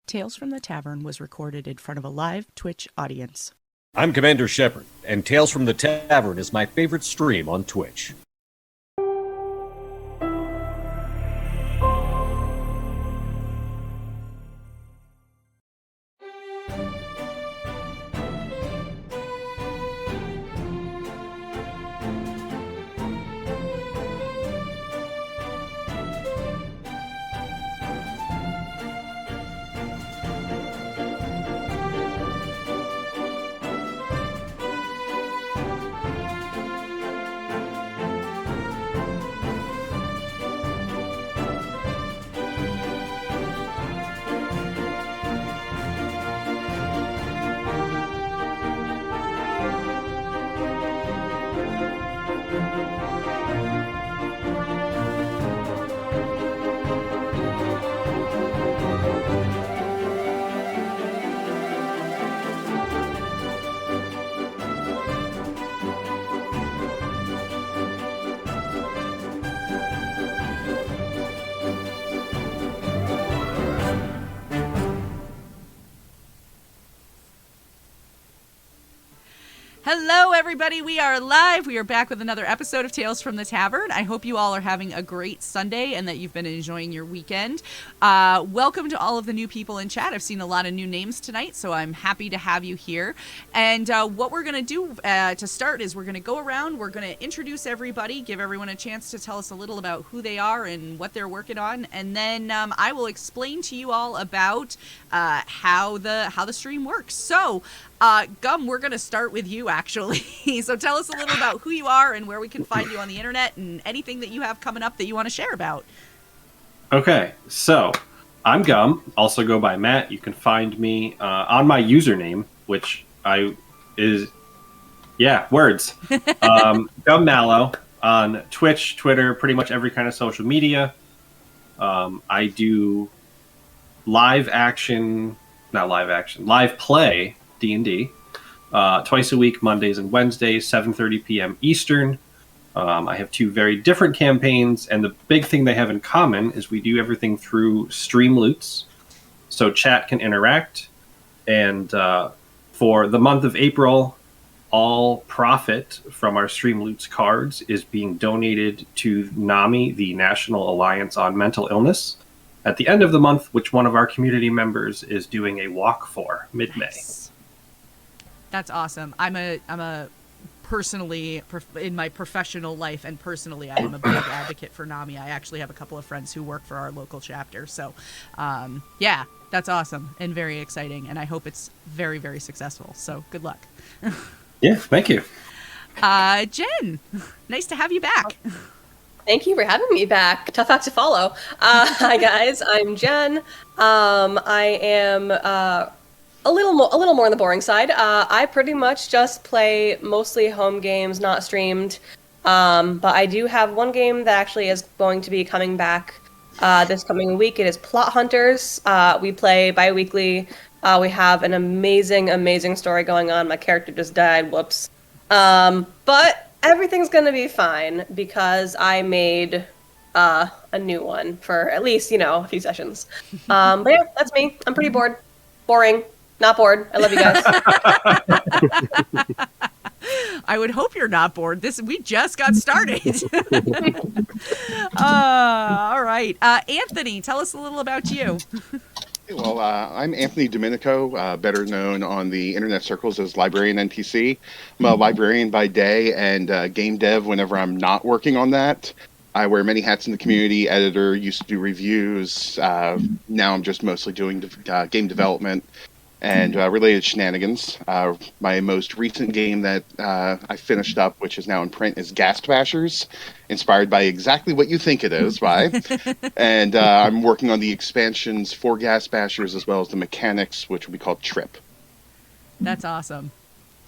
Tales from the Tavern was recorded in front of a live Twitch audience. I'm Commander Shepard, and Tales from the Tavern is my favorite stream on Twitch. Hello, everybody. We are live. We are back with another episode of Tales from the Tavern. I hope you all are having a great Sunday and that you've been enjoying your weekend. Welcome to all of the new people in chat. I've seen a lot of new names tonight, so I'm happy to have you here. And what we're going to do to start is we're going to go around. We're going to introduce everybody, give everyone a chance to tell us a little about who they are and what they're working on. And then I will explain to you all about how the stream works. So, Gum, we're going to start with you, actually. So tell us a little about who you are and where we can find you on the internet and anything that you have coming up that you want to share about. Okay, so I'm Gum, also go by Matt. You can find me on my username, which words. Gum Mallow on Twitch, Twitter, pretty much every kind of social media. I do live play D&D twice a week, Mondays and Wednesdays, 7:30 p.m. Eastern. I have two very different campaigns, and the big thing they have in common is we do everything through stream loots, so chat can interact. And for the month of April, all profit from our stream loots cards is being donated to NAMI, the National Alliance on Mental Illness, at the end of the month, which one of our community members is doing a walk for mid-May. Nice. That's awesome. I'm a personally, in my professional life and personally, I am a big advocate for NAMI. I actually have a couple of friends who work for our local chapter. So, yeah, that's awesome and very exciting. And I hope it's very, very successful. So good luck. Yeah, thank you. Jen, nice to have you back. Thank you for having me back. Tough act to follow. Hi guys, I'm Jen. I am a little more on the boring side. I pretty much just play mostly home games, not streamed. But I do have one game that actually is going to be coming back this coming week. It is Plot Hunters. We play bi-weekly. We have an amazing story going on. My character just died. Whoops. But everything's going to be fine because I made a new one for at least, a few sessions. But yeah, that's me. I'm pretty bored. Boring. Not bored. I love you guys. I would hope you're not bored. We just got started. All right. Anthony, tell us a little about you. Well, I'm Anthony Dominico, better known on the internet circles as Librarian NPC. I'm a librarian by day and game dev whenever I'm not working on that. I wear many hats in the community, editor, used to do reviews. Now I'm just mostly doing game development and related shenanigans. My most recent game that I finished up, which is now in print, is Gastbashers, inspired by exactly what you think it is by. And I'm working on the expansions for Gastbashers as well as the mechanics, which will be called Trope. That's awesome.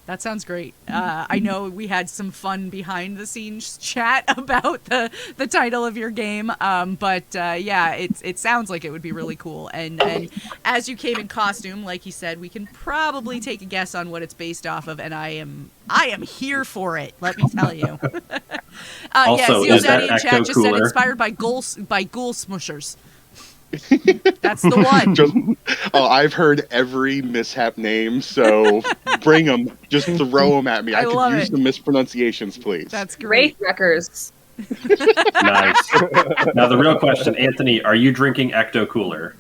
That sounds great. I know we had some fun behind the scenes chat about the title of your game, but yeah, it sounds like it would be really cool. And as you came in costume, like you said, we can probably take a guess on what it's based off of, and I am here for it. Let me tell you. Also, yeah, is that Daddy in chat just cooler? said inspired by ghoul smushers. That's the one. I've heard every mishap name, so bring them. Just throw them at me. I love could use it. the mispronunciations, please. That's great. Wraith Wreckers. Nice. Now the real question, Anthony, are you drinking Ecto Cooler?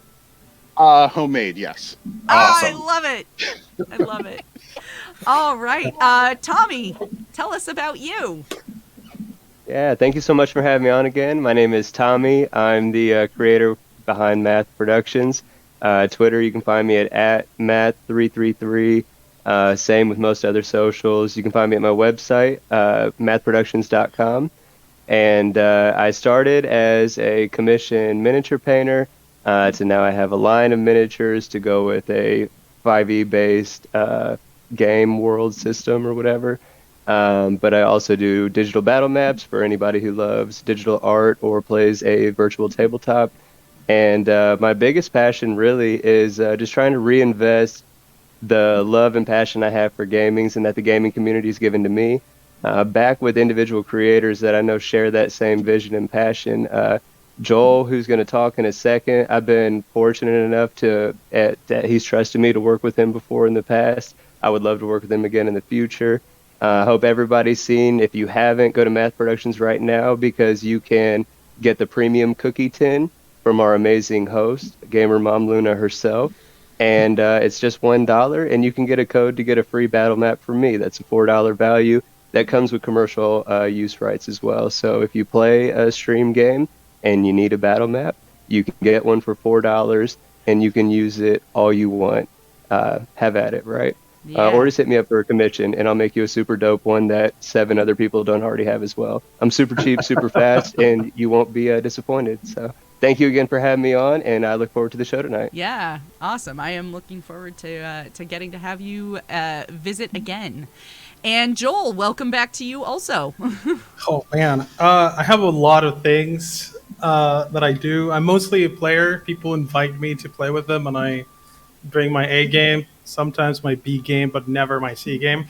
Homemade, yes. Awesome. Oh, I love it. I love it. All right. Tommy, tell us about you. Yeah, thank you so much for having me on again. My name is Tommy. I'm the creator behind Math Productions. Twitter, you can find me at Math333. Same with most other socials. You can find me at my website, mathproductions.com. And I started as a commissioned miniature painter. So now I have a line of miniatures to go with a 5e-based game world system or whatever. But I also do digital battle maps for anybody who loves digital art or plays a virtual tabletop. And my biggest passion really is just trying to reinvest the love and passion I have for gaming and that the gaming community has given to me back with individual creators that I know share that same vision and passion. Joel, who's going to talk in a second, I've been fortunate enough that he's trusted me to work with him before in the past. I would love to work with him again in the future. I hope everybody's seen. If you haven't, go to Math Productions right now because you can get the premium cookie tin from our amazing host, Gamer Mom Luna herself. And it's just $1, and you can get a code to get a free battle map from me. That's a $4 value. That comes with commercial use rights as well. So if you play a stream game and you need a battle map, you can get one for $4, and you can use it all you want. Have at it, right? Yeah. Or just hit me up for a commission, and I'll make you a super dope one that 7 other people don't already have as well. I'm super cheap, super fast, and you won't be disappointed. So thank you again for having me on, and I look forward to the show tonight. Yeah, awesome. I am looking forward to getting to have you visit again. And Joel, welcome back to you also. Oh, man. I have a lot of things that I do. I'm mostly a player. People invite me to play with them, and I bring my A game, sometimes my B game, but never my C game.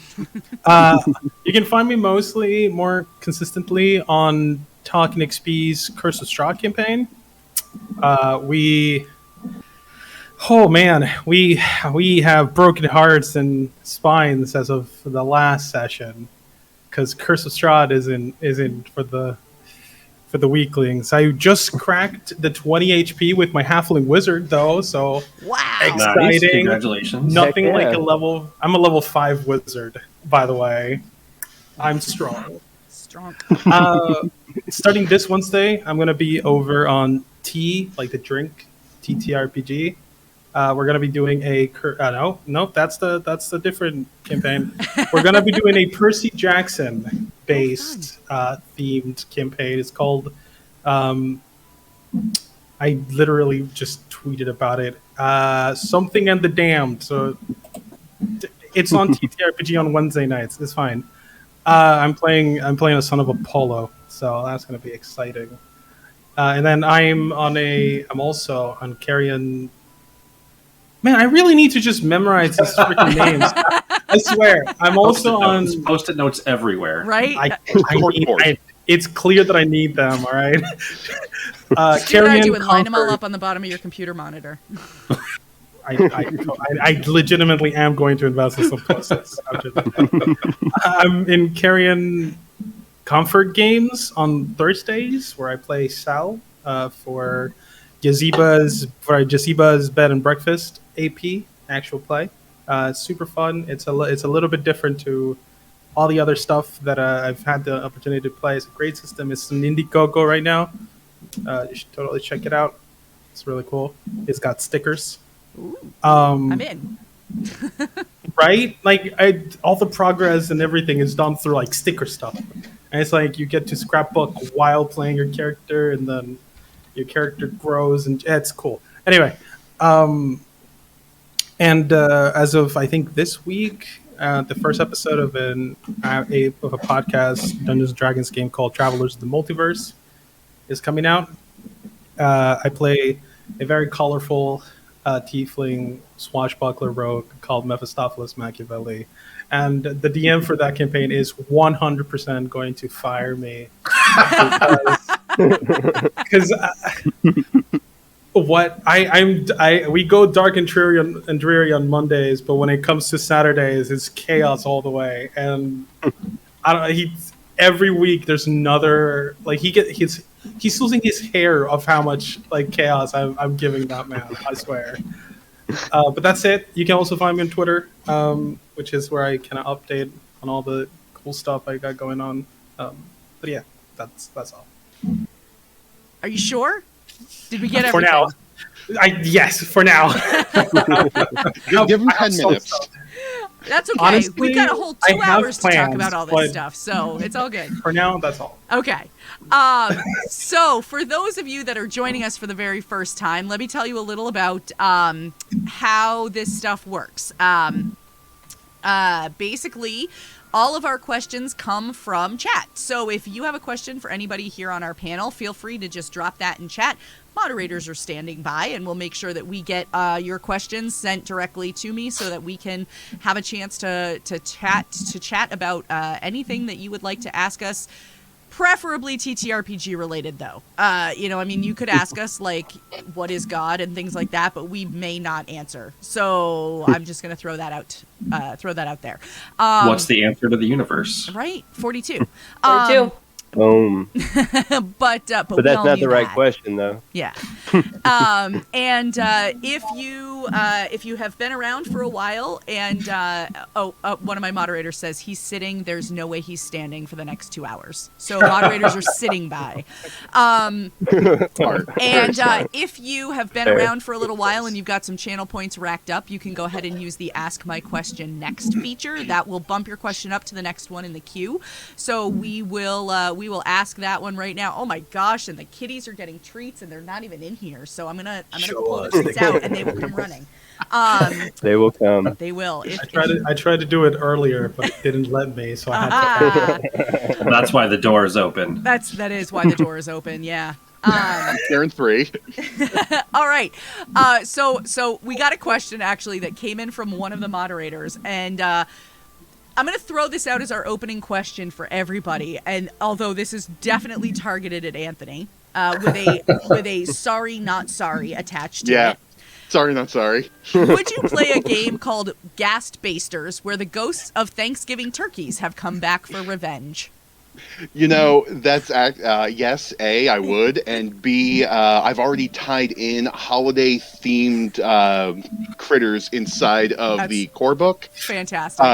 You can find me more consistently on Talking XP's Curse of Straw campaign. We have broken hearts and spines as of the last session because Curse of Strahd isn't for the weaklings. I just cracked the 20 HP with my halfling wizard though, so Wow. exciting! Nice. Congratulations. Nothing Heck yeah. like a level. I'm a level 5 wizard, by the way. I'm strong. Strong. Starting this Wednesday, I'm gonna be over on T, like the drink, TTRPG. We're gonna be doing that's the different campaign. We're gonna be doing a Percy Jackson based themed campaign. It's called I literally just tweeted about it. Something and the Damned. So it's on TTRPG on Wednesday nights. It's fine. I'm playing a son of Apollo, so that's gonna be exciting. And then I'm also on Carrion. Man, I really need to just memorize these freaking names. I swear. I'm also on Post-it notes everywhere. Right? it's clear that I need them, all right? Do what I Carrion do and line them all Conquer. up on the bottom of your computer monitor. I legitimately am going to invest in some post-its. I'm in Carrion Comfort Games on Thursdays, where I play Sal for Yaziba's Bed and Breakfast AP actual play. It's super fun. It's a little bit different to all the other stuff that I've had the opportunity to play. It's a great system. It's an Indiegogo right now. You should totally check it out. It's really cool. It's got stickers. Ooh, I'm in. Right? Like all the progress and everything is done through like sticker stuff. And it's like you get to scrapbook while playing your character, and then your character grows, and it's cool. Anyway, as of I think this week, the first episode of a podcast Dungeons and Dragons game called Travelers of the Multiverse is coming out. I play a very colorful tiefling swashbuckler rogue called Mephistopheles Machiavelli, and the DM for that campaign is 100% going to fire me because what we go dark and dreary on Mondays, but when it comes to Saturdays, it's chaos all the way. And I don't. Every week there's another he's losing his hair of how much like chaos I'm giving that man. I swear. But that's it. You can also find me on Twitter, which is where I kind of update on all the cool stuff I got going on. But yeah, that's all. Are you sure? Did we get for everything? now? Yes, for now. Give him 10 minutes. That's okay. Honestly, We've got a whole I 2 have hours to talk plans, about all this but- stuff, so it's all good. For now, that's all. Okay. So for those of you that are joining us for the very first time, let me tell you a little about how this stuff works. Basically, all of our questions come from chat. So if you have a question for anybody here on our panel, feel free to just drop that in chat. Moderators are standing by, and we'll make sure that we get your questions sent directly to me so that we can have a chance to chat about anything that you would like to ask us. Preferably TTRPG related, though. You could ask us like, "What is God?" and things like that, but we may not answer. So I'm just going to throw that out there. What's the answer to the universe? Right? 42. 42. Boom. But But we that's all not knew the right that. question, though. Yeah. And if you have been around for a while, and one of my moderators says he's sitting, there's no way he's standing for the next 2 hours. So moderators are sitting by. And if you have been around for a little while and you've got some channel points racked up, you can go ahead and use the Ask My Question Next feature. That will bump your question up to the next one in the queue. So we will ask that one right now. Oh my gosh! And the kitties are getting treats, and they're not even in here. So I'm gonna pull the treats out, and they will come running. They will come. They will. I tried to do it earlier, but it didn't let me, so I had to. That's why the door is open. That is why the door is open. Yeah. Karen 3. All right. So we got a question actually that came in from one of the moderators, and I'm going to throw this out as our opening question for everybody. And although this is definitely targeted at Anthony, with a sorry not sorry attached to Yeah. it. Sorry, not sorry. Would you play a game called Gastbashers, where the ghosts of Thanksgiving turkeys have come back for revenge? That's yes. A, I would, and B, I've already tied in holiday-themed critters inside of the core book. Fantastic.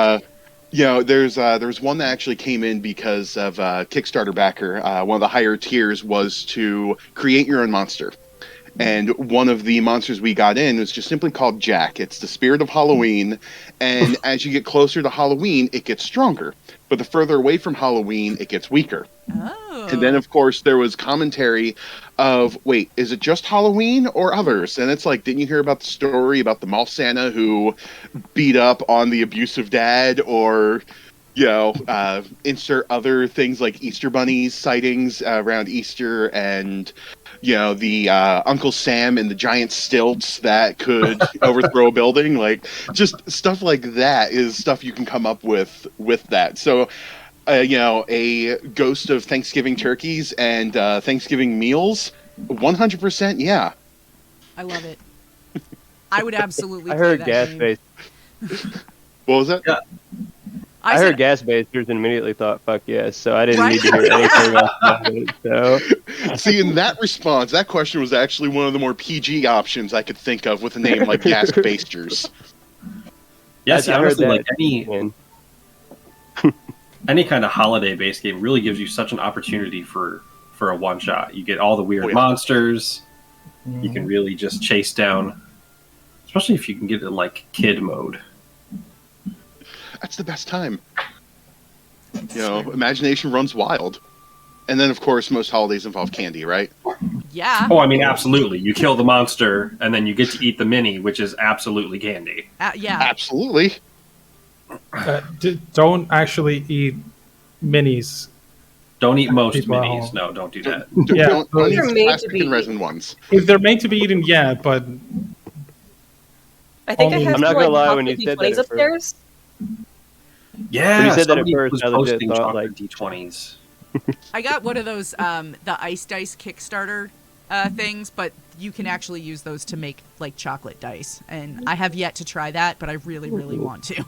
There's one that actually came in because of Kickstarter backer. One of the higher tiers was to create your own monster. And one of the monsters we got in was just simply called Jack. It's the spirit of Halloween, and as you get closer to Halloween, it gets stronger. But the further away from Halloween, it gets weaker. Oh. And then, of course, there was commentary of, wait, is it just Halloween or others? And it's like, didn't you hear about the story about the mall Santa who beat up on the abusive dad, or insert other things like Easter bunnies sightings around Easter, and the Uncle Sam and the giant stilts that could overthrow a building. Like, just stuff like that is stuff you can come up with that. So, a ghost of Thanksgiving turkeys and Thanksgiving meals, 100%, yeah. I love it. I would absolutely I play heard that gas game. base. What was that? Yeah. I heard gas basers and immediately thought, "Fuck yes!" So I didn't need to hear anything else about it. So, See, in that response, that question was actually one of the more PG options I could think of with a name like Gastbashers. Yeah, I see, heard honestly, that. like Man. any kind of holiday-based game really gives you such an opportunity for a one-shot. You get all the weird Oh, yeah. monsters. You can really just chase down, especially if you can get it in like kid mode. That's the best time. Imagination runs wild. And then, of course, most holidays involve candy, right? Yeah. Oh, I mean, absolutely. You kill the monster, and then you get to eat the mini, which is absolutely candy. Yeah. Absolutely. Don't actually eat minis. Don't eat most People at minis. home. No, don't do that. Yeah, Don't those eat are made to plastic be and resin ones. If they're made to be eaten, yeah, but I think I have I'm not some, gonna lie, chocolate when you said that D20s at first. upstairs. Yeah, When you said that at somebody first, was I legit posting thought, chocolate like- D20s. I got one of those, the Ice Dice Kickstarter things, but you can actually use those to make like chocolate dice. And I have yet to try that, but I really, really want to.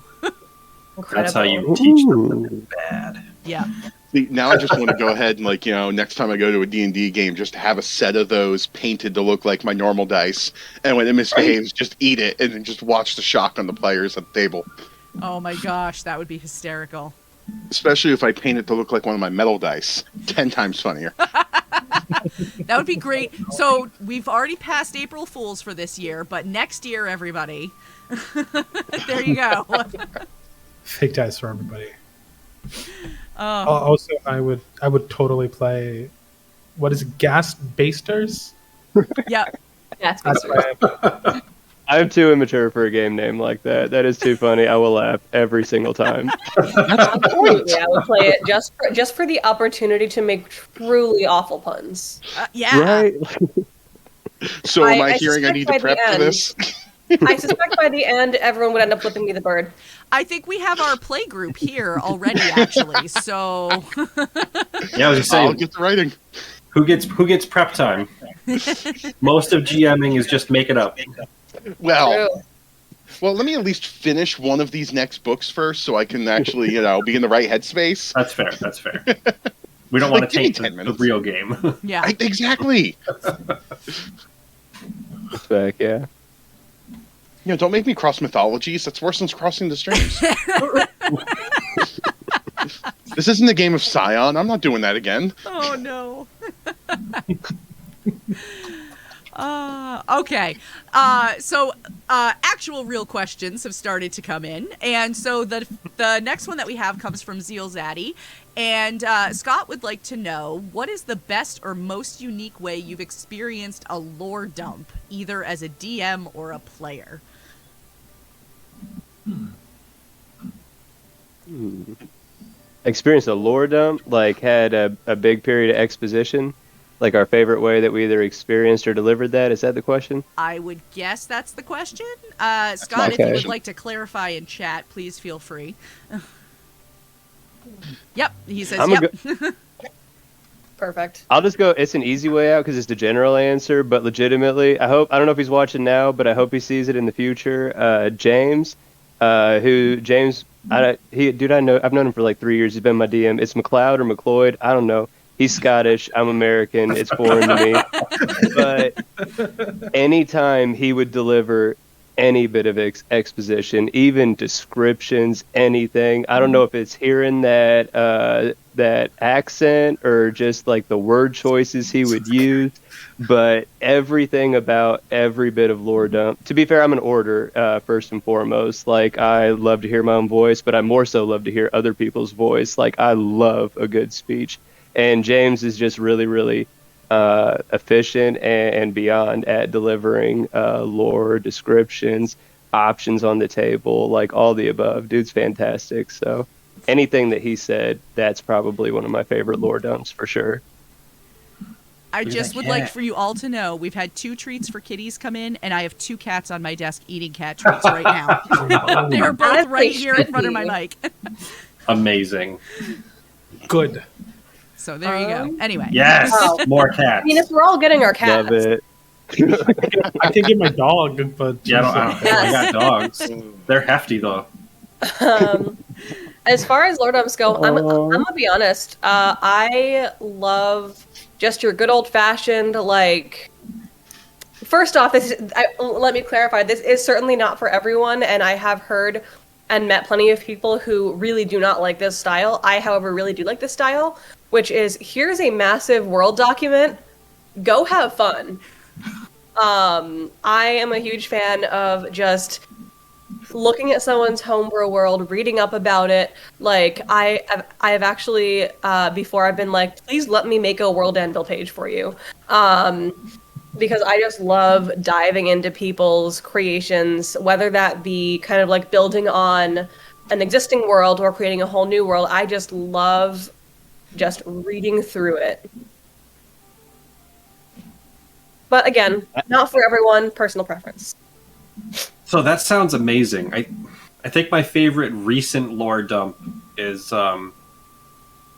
That's how you teach them to be bad. Yeah. See, now I just want to go ahead and, like, next time I go to a D&D game, just have a set of those painted to look like my normal dice. And when it misbehaves, just eat it and then just watch the shock on the players at the table. Oh my gosh, that would be hysterical. Especially if I paint it to look like one of my metal dice. 10 times funnier. That would be great. So we've already passed April Fools for this year, but next year, everybody. There you go. Fake dice for everybody. Oh. Also, I would totally play. What is it, Gastbashers? Yeah. That's That's right. I'm too immature for a game name like that. That is too funny. I will laugh every single time. Absolutely, I would play it just for the opportunity to make truly awful puns. Yeah. Right? So am I I hearing I suspect need by to prep the for end- this? I suspect by the end, everyone would end up flipping me the bird. I think we have our play group here already, actually. So Yeah, I was just I'll saying, get the writing. who gets prep time? Most of GMing is just make it up. Well, True. well, let me at least finish one of these next books first so I can actually, be in the right headspace. That's fair. That's fair. We don't want Like, to give me taint 10 the minutes. real game. yeah. Exactly. Back, yeah. Don't make me cross mythologies. That's worse than crossing the streams. This isn't a game of Scion. I'm not doing that again. Oh no. Okay. So actual real questions have started to come in, and so the next one that we have comes from Zeal Zaddy, and Scott would like to know, what is the best or most unique way you've experienced a lore dump, either as a DM or a player? Experienced a lore dump, like had a big period of exposition, like our favorite way that we either experienced or delivered that. Is that the question? I would guess that's the question. Scott, if you would like to clarify in chat, please feel free. Yep, he says I'm yep. Perfect. I'll just go. It's an easy way out because it's the general answer, but legitimately, I don't know if he's watching now, but I hope he sees it in the future. James, I've known him for like 3 years. He's been my DM. It's McLeod or McLeod. I don't know. He's Scottish. I'm American. It's foreign to me. But anytime he would deliver any bit of exposition, even descriptions, anything, I don't know if it's hearing that accent or just like the word choices he would use, but everything about every bit of lore dump. To be fair, I'm an orator first and foremost. Like, I love to hear my own voice, but I more so love to hear other people's voice. Like, I love a good speech. And James is just really, really efficient and beyond at delivering lore, descriptions, options on the table, like all the above. Dude's fantastic. So anything that he said, that's probably one of my favorite lore dumps for sure. I just would like for you all to know, we've had 2 treats for kitties come in, and I have 2 cats on my desk eating cat treats right now. They're both right here in front of my mic. Amazing. Good. So there you go. Anyway. Yes, Wow. more I cats. mean, if we're all getting our cats, Love it. I can get my dog, but Yeah, I got dogs. They're hefty though. As far as lore dumps go, I'm gonna be honest. I love just your good old fashioned, like. First off, let me clarify. This is certainly not for everyone, and I have heard and met plenty of people who really do not like this style. I, however, really do like this style, which is, here's a massive world document. Go have fun. I am a huge fan of just looking at someone's homebrew world, reading up about it. Like, I have actually, before I've been like, please let me make a world anvil page for you. Because I just love diving into people's creations, whether that be kind of like building on an existing world or creating a whole new world. I just love just reading through it. But again, not for everyone, personal preference. So that sounds amazing. I think my favorite recent lore dump is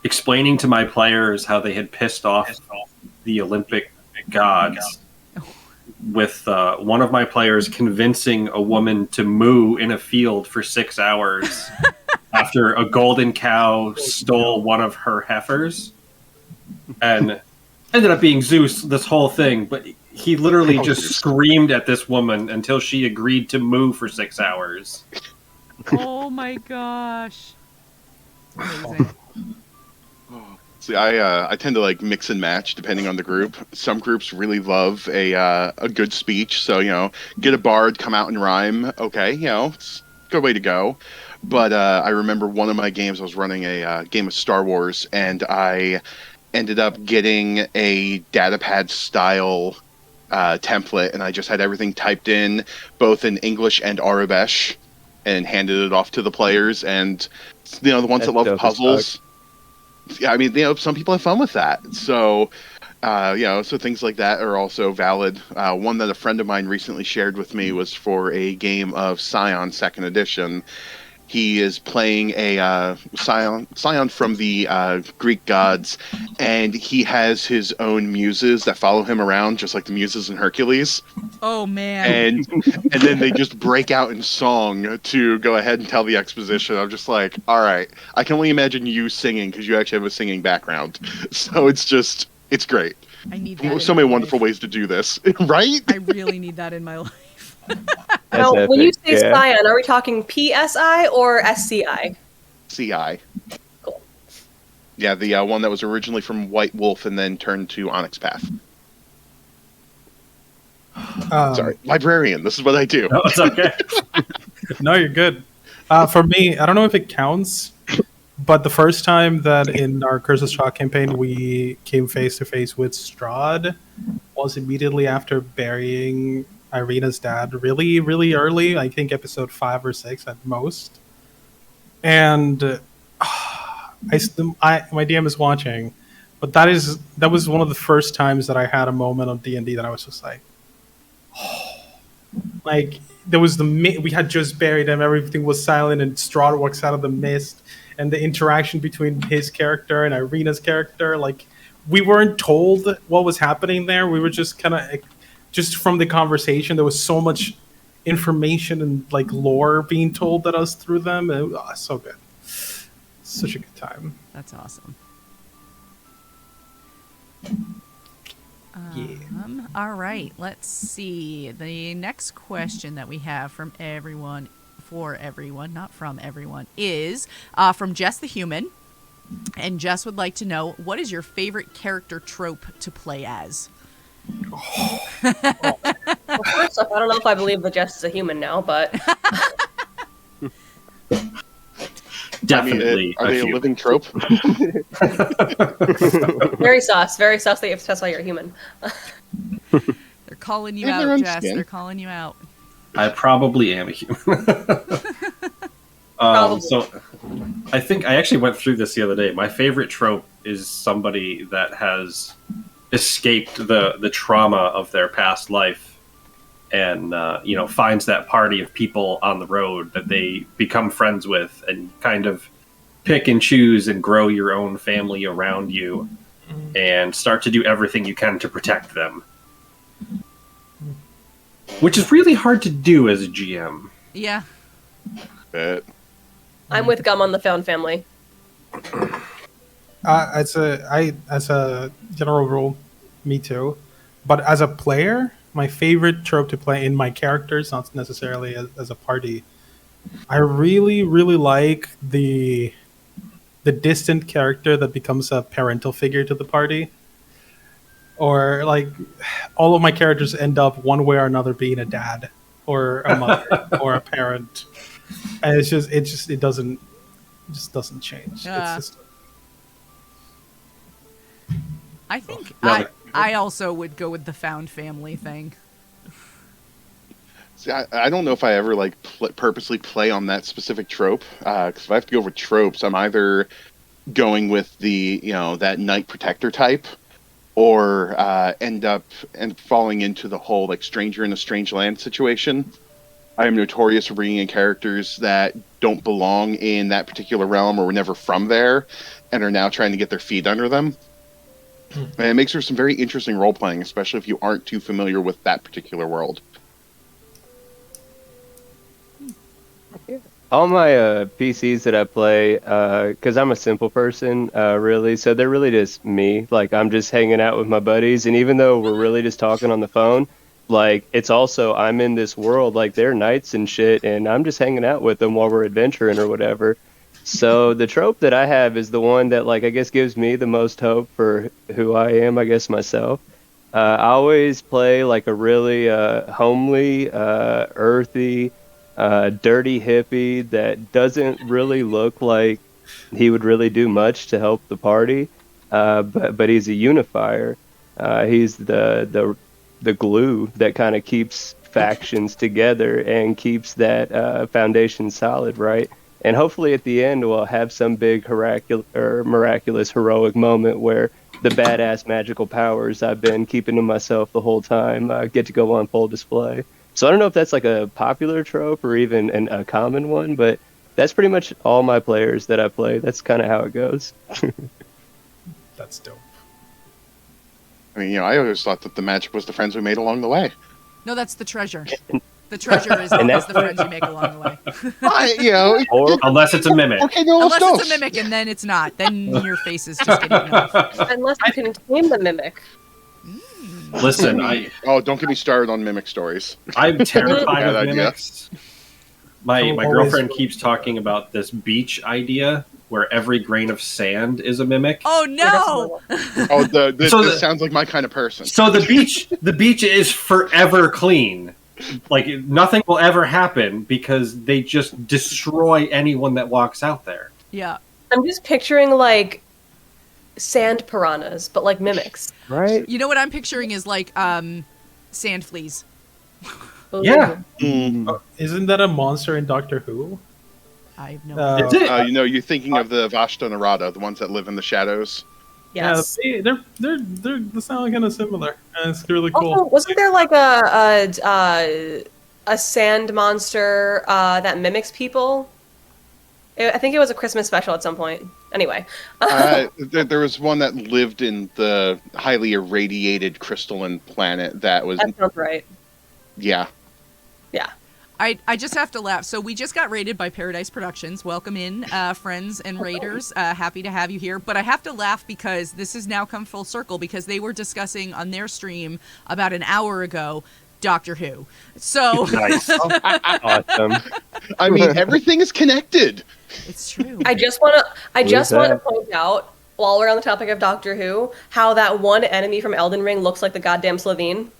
explaining to my players how they had pissed off the Olympic gods with one of my players convincing a woman to moo in a field for 6 hours after a golden cow stole one of her heifers, and ended up being Zeus this whole thing, but he literally just screamed at this woman until she agreed to moo for 6 hours. Oh my gosh. Amazing. See, I tend to like mix and match depending on the group. Some groups really love a good speech, so get a bard, come out and rhyme. Okay, it's a good way to go. But I remember one of my games, I was running a game of Star Wars, and I ended up getting a datapad style template, and I just had everything typed in both in English and Arabesh, and handed it off to the players. And the ones that love puzzles. Yeah, I mean, some people have fun with that. So, so things like that are also valid. One that a friend of mine recently shared with me was for a game of Scion 2nd Edition. He is playing a Scion from the Greek gods, and he has his own muses that follow him around, just like the muses in Hercules. Oh, man. And then they just break out in song to go ahead and tell the exposition. I'm just like, all right, I can only imagine you singing because you actually have a singing background. So it's great. I need that. So many wonderful ways to do this, right? I really need that in my life. Now, epic. when you say Yeah. Scion, are we talking PSI or SCI? CI. Cool. Yeah, the one that was originally from White Wolf and then turned to Onyx Path. Sorry, librarian. This is what I do. No, it's okay. No, you're good. For me, I don't know if it counts, but the first time that in our Curse of Strahd campaign we came face to face with Strahd was immediately after burying Irina's dad, really, really early. I think episode 5 or 6 at most. And my DM is watching, but that was one of the first times that I had a moment on D&D that I was just like, like there was we had just buried him, everything was silent, and Strahd walks out of the mist, and the interaction between his character and Irina's character, like we weren't told what was happening there. We were just kind of just from the conversation, there was so much information and like lore being told at us through them. It was so good. Such a good time. That's awesome. Yeah. All right. Let's see. The next question that we have from everyone, for everyone, not from everyone, is from Jess the Human. And Jess would like to know, what is your favorite character trope to play as? Well, first off, I don't know if I believe that Jess is a human now, but Definitely. Are they a living trope? very sus that you have to specify you're a human. They're calling you They have their out, own Jess. skin. They're calling you out. I probably am a human. So I think I actually went through this the other day. My favorite trope is somebody that has escaped the trauma of their past life and finds that party of people on the road that they become friends with, and kind of pick and choose and grow your own family around you and start to do everything you can to protect them, which is really hard to do as a GM. Yeah. Bet. I'm with Gum on the found family. As a general rule, me too. But as a player, my favorite trope to play in my characters, not necessarily as a party, I really, really like the distant character that becomes a parental figure to the party. Or like all of my characters end up one way or another being a dad or a mother or a parent. And it doesn't change. Yeah. It's just I think Yeah, I also would go with the found family thing. See, I don't know if I ever like purposely play on that specific trope. Because if I have to go over tropes, I'm either going with the that knight protector type, or end up falling into the whole like stranger in a strange land situation. I am notorious for bringing in characters that don't belong in that particular realm or were never from there, and are now trying to get their feet under them. And it makes for some very interesting role playing, especially if you aren't too familiar with that particular world. All my PCs that I play, because I'm a simple person, really, so they're really just me. Like, I'm just hanging out with my buddies, and even though we're really just talking on the phone, like, it's also, I'm in this world, like, they're knights and shit, and I'm just hanging out with them while we're adventuring or whatever. So the trope that I have is the one that, like, I guess gives me the most hope for who I am, I guess, myself. I always play, like, a really homely, earthy, dirty hippie that doesn't really look like he would really do much to help the party, but he's a unifier. He's the glue that kind of keeps factions together and keeps that foundation solid, right? And hopefully at the end we'll have some big miraculous heroic moment where the badass magical powers I've been keeping to myself the whole time get to go on full display. So I don't know if that's like a popular trope or even a common one, but that's pretty much all my players that I play. That's kind of how it goes. That's dope. I mean, I always thought that the magic was the friends we made along the way. No, that's the treasure. The treasure is always the friends you make along the way. Unless it's a mimic. Okay, no, Unless it's a mimic, and then it's not. Then your face is just getting off. Unless you can tame the mimic. Listen, don't get me started on mimic stories. I'm terrified Bad of idea. mimics. My girlfriend keeps talking about this beach idea where every grain of sand is a mimic. Oh no! This sounds like my kind of person. So the beach is forever clean. Like nothing will ever happen because they just destroy anyone that walks out there. Yeah. I'm just picturing like sand piranhas, but like mimics. Right? You know what I'm picturing is like sand fleas. Yeah. Isn't that a monster in Doctor Who? I have no idea. It's it. You're thinking of the Vashta Narada, the ones that live in the shadows. Yes. Yeah, they sound kind of similar, and it's really cool. Also, wasn't there like a sand monster that mimics people? I think it was a Christmas special at some point. Anyway. There was one that lived in the highly irradiated crystalline planet that was... That sounds right. Yeah. Yeah. I just have to laugh. So we just got raided by Paradise Productions. Welcome in, friends and raiders. Happy to have you here. But I have to laugh because this has now come full circle because they were discussing on their stream about an hour ago Doctor Who. So Nice. Awesome. I mean, everything is connected. It's true. I just want to point out, while we're on the topic of Doctor Who, how that one enemy from Elden Ring looks like the goddamn Slovene.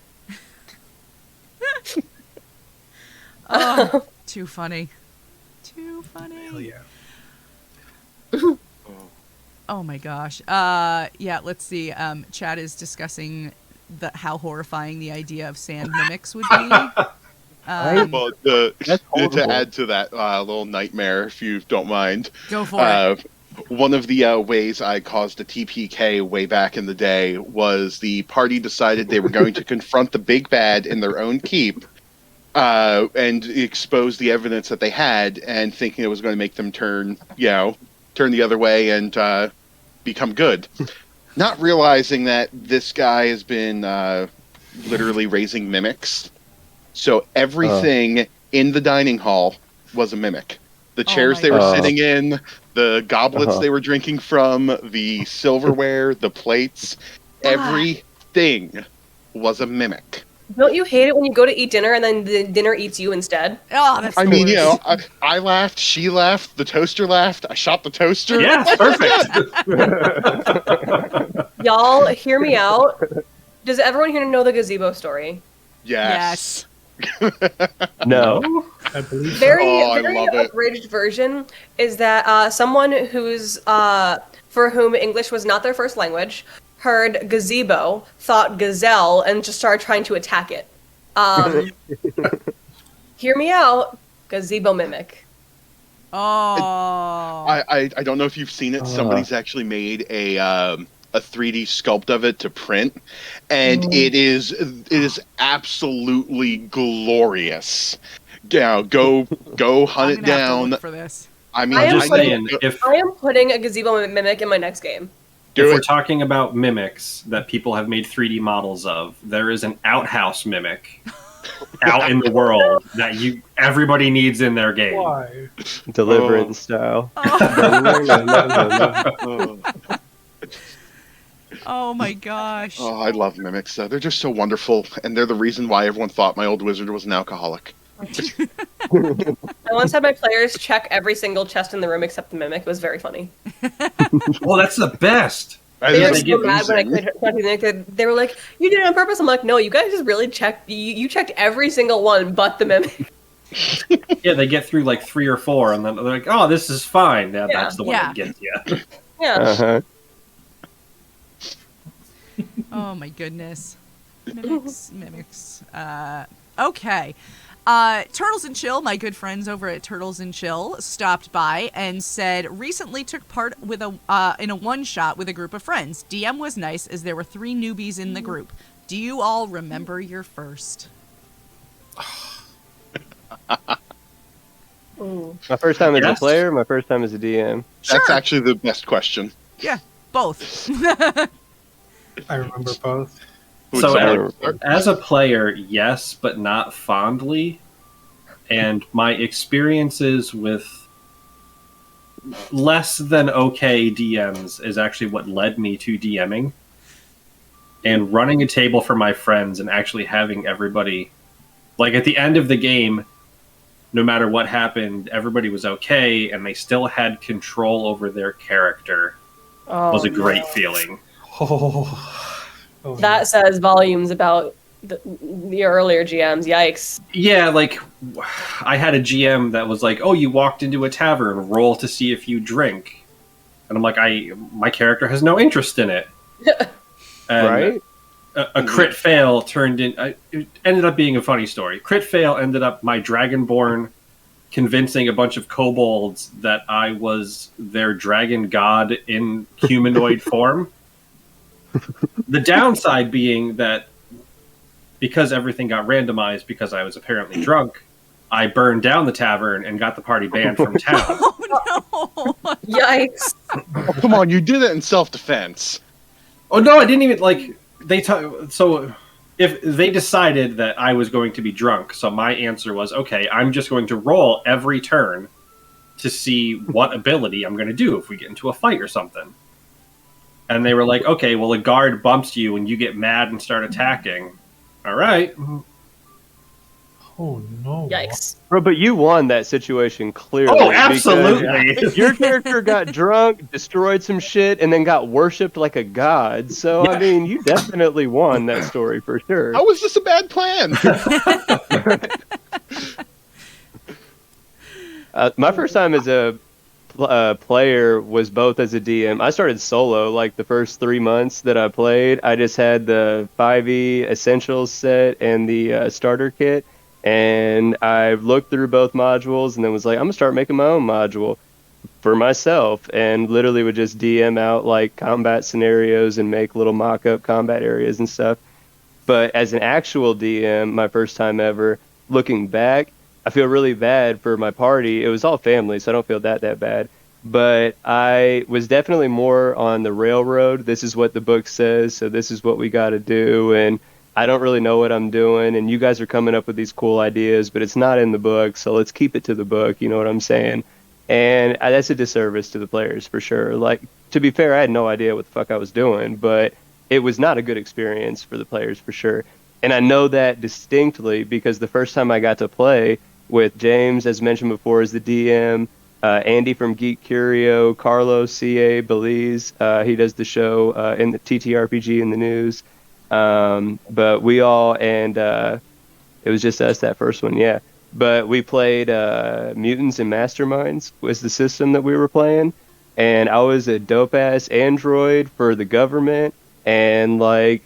Oh, too funny. Too funny. Hell yeah. Oh my gosh. Yeah, let's see. Chad is discussing how horrifying the idea of sand mimics would be. Well, That's horrible. to add to that little nightmare, if you don't mind. Go for it. One of the ways I caused a TPK way back in the day was the party decided they were going to confront the big bad in their own keep and expose the evidence that they had, and thinking it was going to make them turn the other way and become good. Not realizing that this guy has been literally raising mimics. So everything in the dining hall was a mimic. The chairs they were sitting in, the goblets they were drinking from, the silverware, the plates, everything was a mimic. Don't you hate it when you go to eat dinner and then the dinner eats you instead? Oh, that's I the mean, worst. I laughed, she laughed, the toaster laughed, I shot the toaster. Yeah, perfect. Y'all, hear me out. Does everyone here know the gazebo story? Yes. No. I believe so. Very I love it. abridged version is that someone who's for whom English was not their first language heard gazebo, thought gazelle, and just started trying to attack it. Hear me out. Gazebo mimic. Oh. I don't know if you've seen it. Somebody's actually made a 3D sculpt of it to print, and it is absolutely glorious. Yeah, go hunt it down. For this. I mean, I am just saying, if I am putting a gazebo mimic in my next game. Do If we're it. talking about mimics that people have made 3D models of, there is an outhouse mimic out in the world that everybody needs in their game. Why? Deliverance style. Oh. Oh my gosh. Oh, I love mimics. They're just so wonderful, and they're the reason why everyone thought my old wizard was an alcoholic. I once had my players check every single chest in the room except the mimic. It was very funny. Well, that's the best. I They think were it's so mad when I amazing. quit. They were like, "You did it on purpose." I'm like, "No, you guys just really checked. You checked every single one, but the mimic." Yeah, they get through like 3 or 4, and then they're like, "Oh, this is fine." Yeah, Yeah. that's the one Yeah. that gets you. Yeah. Uh-huh. Oh my goodness. Mimics. Okay. Turtles and Chill, my good friends over at Turtles and Chill, stopped by and said recently took part with in a one-shot with a group of friends. DM was nice as there were 3 newbies in the group. Do you all remember your first? Ooh. My first time as a Yes. player, my first time as a DM. That's Sure. actually the best question. Yeah, both. I remember both. Who'd So start? as a player, yes, but not fondly. And my experiences with less than okay DMs is actually what led me to DMing. And running a table for my friends and actually having everybody, like at the end of the game, no matter what happened, everybody was okay and they still had control over their character was a great feeling. Oh, That says volumes about the earlier GMs. Yikes. Yeah, like I had a GM that was like, "Oh, you walked into a tavern, roll to see if you drink," and I'm like, my character has no interest in it. And Right? a crit fail it ended up being a funny story. Crit fail ended up my Dragonborn convincing a bunch of kobolds that I was their dragon god in humanoid form. The downside being that because everything got randomized because I was apparently drunk, I burned down the tavern and got the party banned from town. Oh no. Yikes. Oh, come on, you did it in self-defense. Oh no, I didn't even like so if they decided that I was going to be drunk, so my answer was, okay, I'm just going to roll every turn to see what ability I'm going to do if we get into a fight or something. And they were like, okay, well, a guard bumps you and you get mad and start attacking. All right. Oh no. Yikes. Bro, but you won that situation clearly. Oh, because absolutely. Your character got drunk, destroyed some shit, and then got worshipped like a god. So, I mean, you definitely won that story for sure. How was this a bad plan? My first time as a player was both as a DM. I started solo like the first 3 months that I played. I just had the 5e Essentials set and the starter kit. And I looked through both modules and then was like, I'm going to start making my own module for myself. And literally would just DM out like combat scenarios and make little mock-up combat areas and stuff. But as an actual DM, my first time ever, looking back, I feel really bad for my party. It was all family, so I don't feel that bad. But I was definitely more on the railroad. This is what the book says, so this is what we got to do. And I don't really know what I'm doing. And you guys are coming up with these cool ideas, but it's not in the book, so let's keep it to the book. You know what I'm saying? And that's a disservice to the players for sure. Like, to be fair, I had no idea what the fuck I was doing, but it was not a good experience for the players for sure. And I know that distinctly because the first time I got to play with James, as mentioned before, as the DM, Andy from Geek Curio, Carlos C.A. Belize, he does the show in the TTRPG in the news. But we all, and it was just us that first one, yeah. But we played Mutants and Masterminds was the system that we were playing. And I was a dope-ass android for the government. And, like,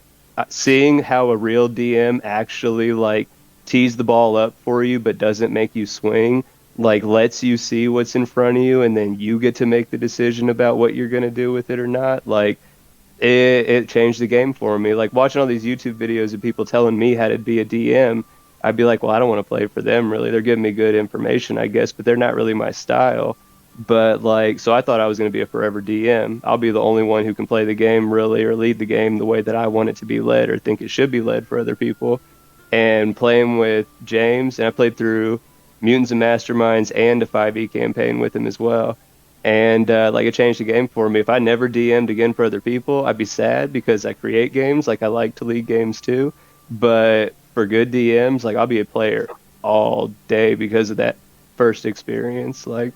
seeing how a real DM actually, like, tees the ball up for you but doesn't make you swing, like, lets you see what's in front of you and then you get to make the decision about what you're going to do with it or not, like, it changed the game for me. Like, watching all these YouTube videos of people telling me how to be a DM, I'd be like, well, I don't want to play for them, really. They're giving me good information, I guess, but they're not really my style. But like, so I thought I was going to be a forever DM. I'll be the only one who can play the game really, or lead the game the way that I want it to be led, or think it should be led for other people. And playing with James, and I played through Mutants and Masterminds and a 5e campaign with him as well. And like, it changed the game for me. If I never DM'd again for other people, I'd be sad, because I create games. Like, I like to lead games too. But for good DMs, like, I'll be a player all day because of that first experience. Like,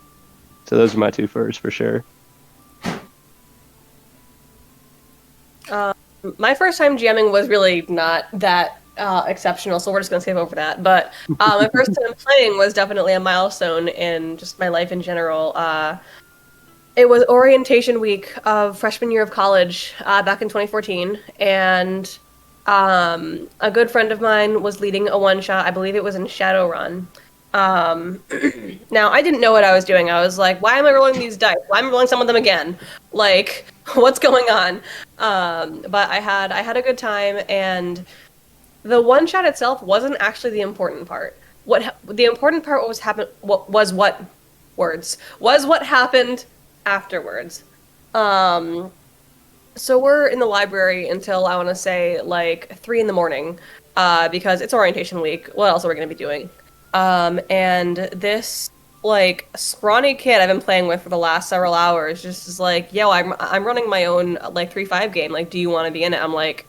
so those are my two first for sure. My first time GMing was really not that exceptional, so we're just going to skip over that. But my first time playing was definitely a milestone in just my life in general. It was orientation week of freshman year of college back in 2014, and a good friend of mine was leading a one-shot. I believe it was in Shadowrun. Now, I didn't know what I was doing. I was like, why am I rolling these dice? Why am I rolling some of them again? Like, what's going on? But I had a good time, and the one shot itself wasn't actually the important part. The important part was what happened afterwards. So we're in the library until, I want to say, like 3 a.m, because it's orientation week. What else are we going to be doing? And this, like, scrawny kid I've been playing with for the last several hours just is like, yo, I'm running my own, like, 3-5 game. Like, do you want to be in it? I'm like,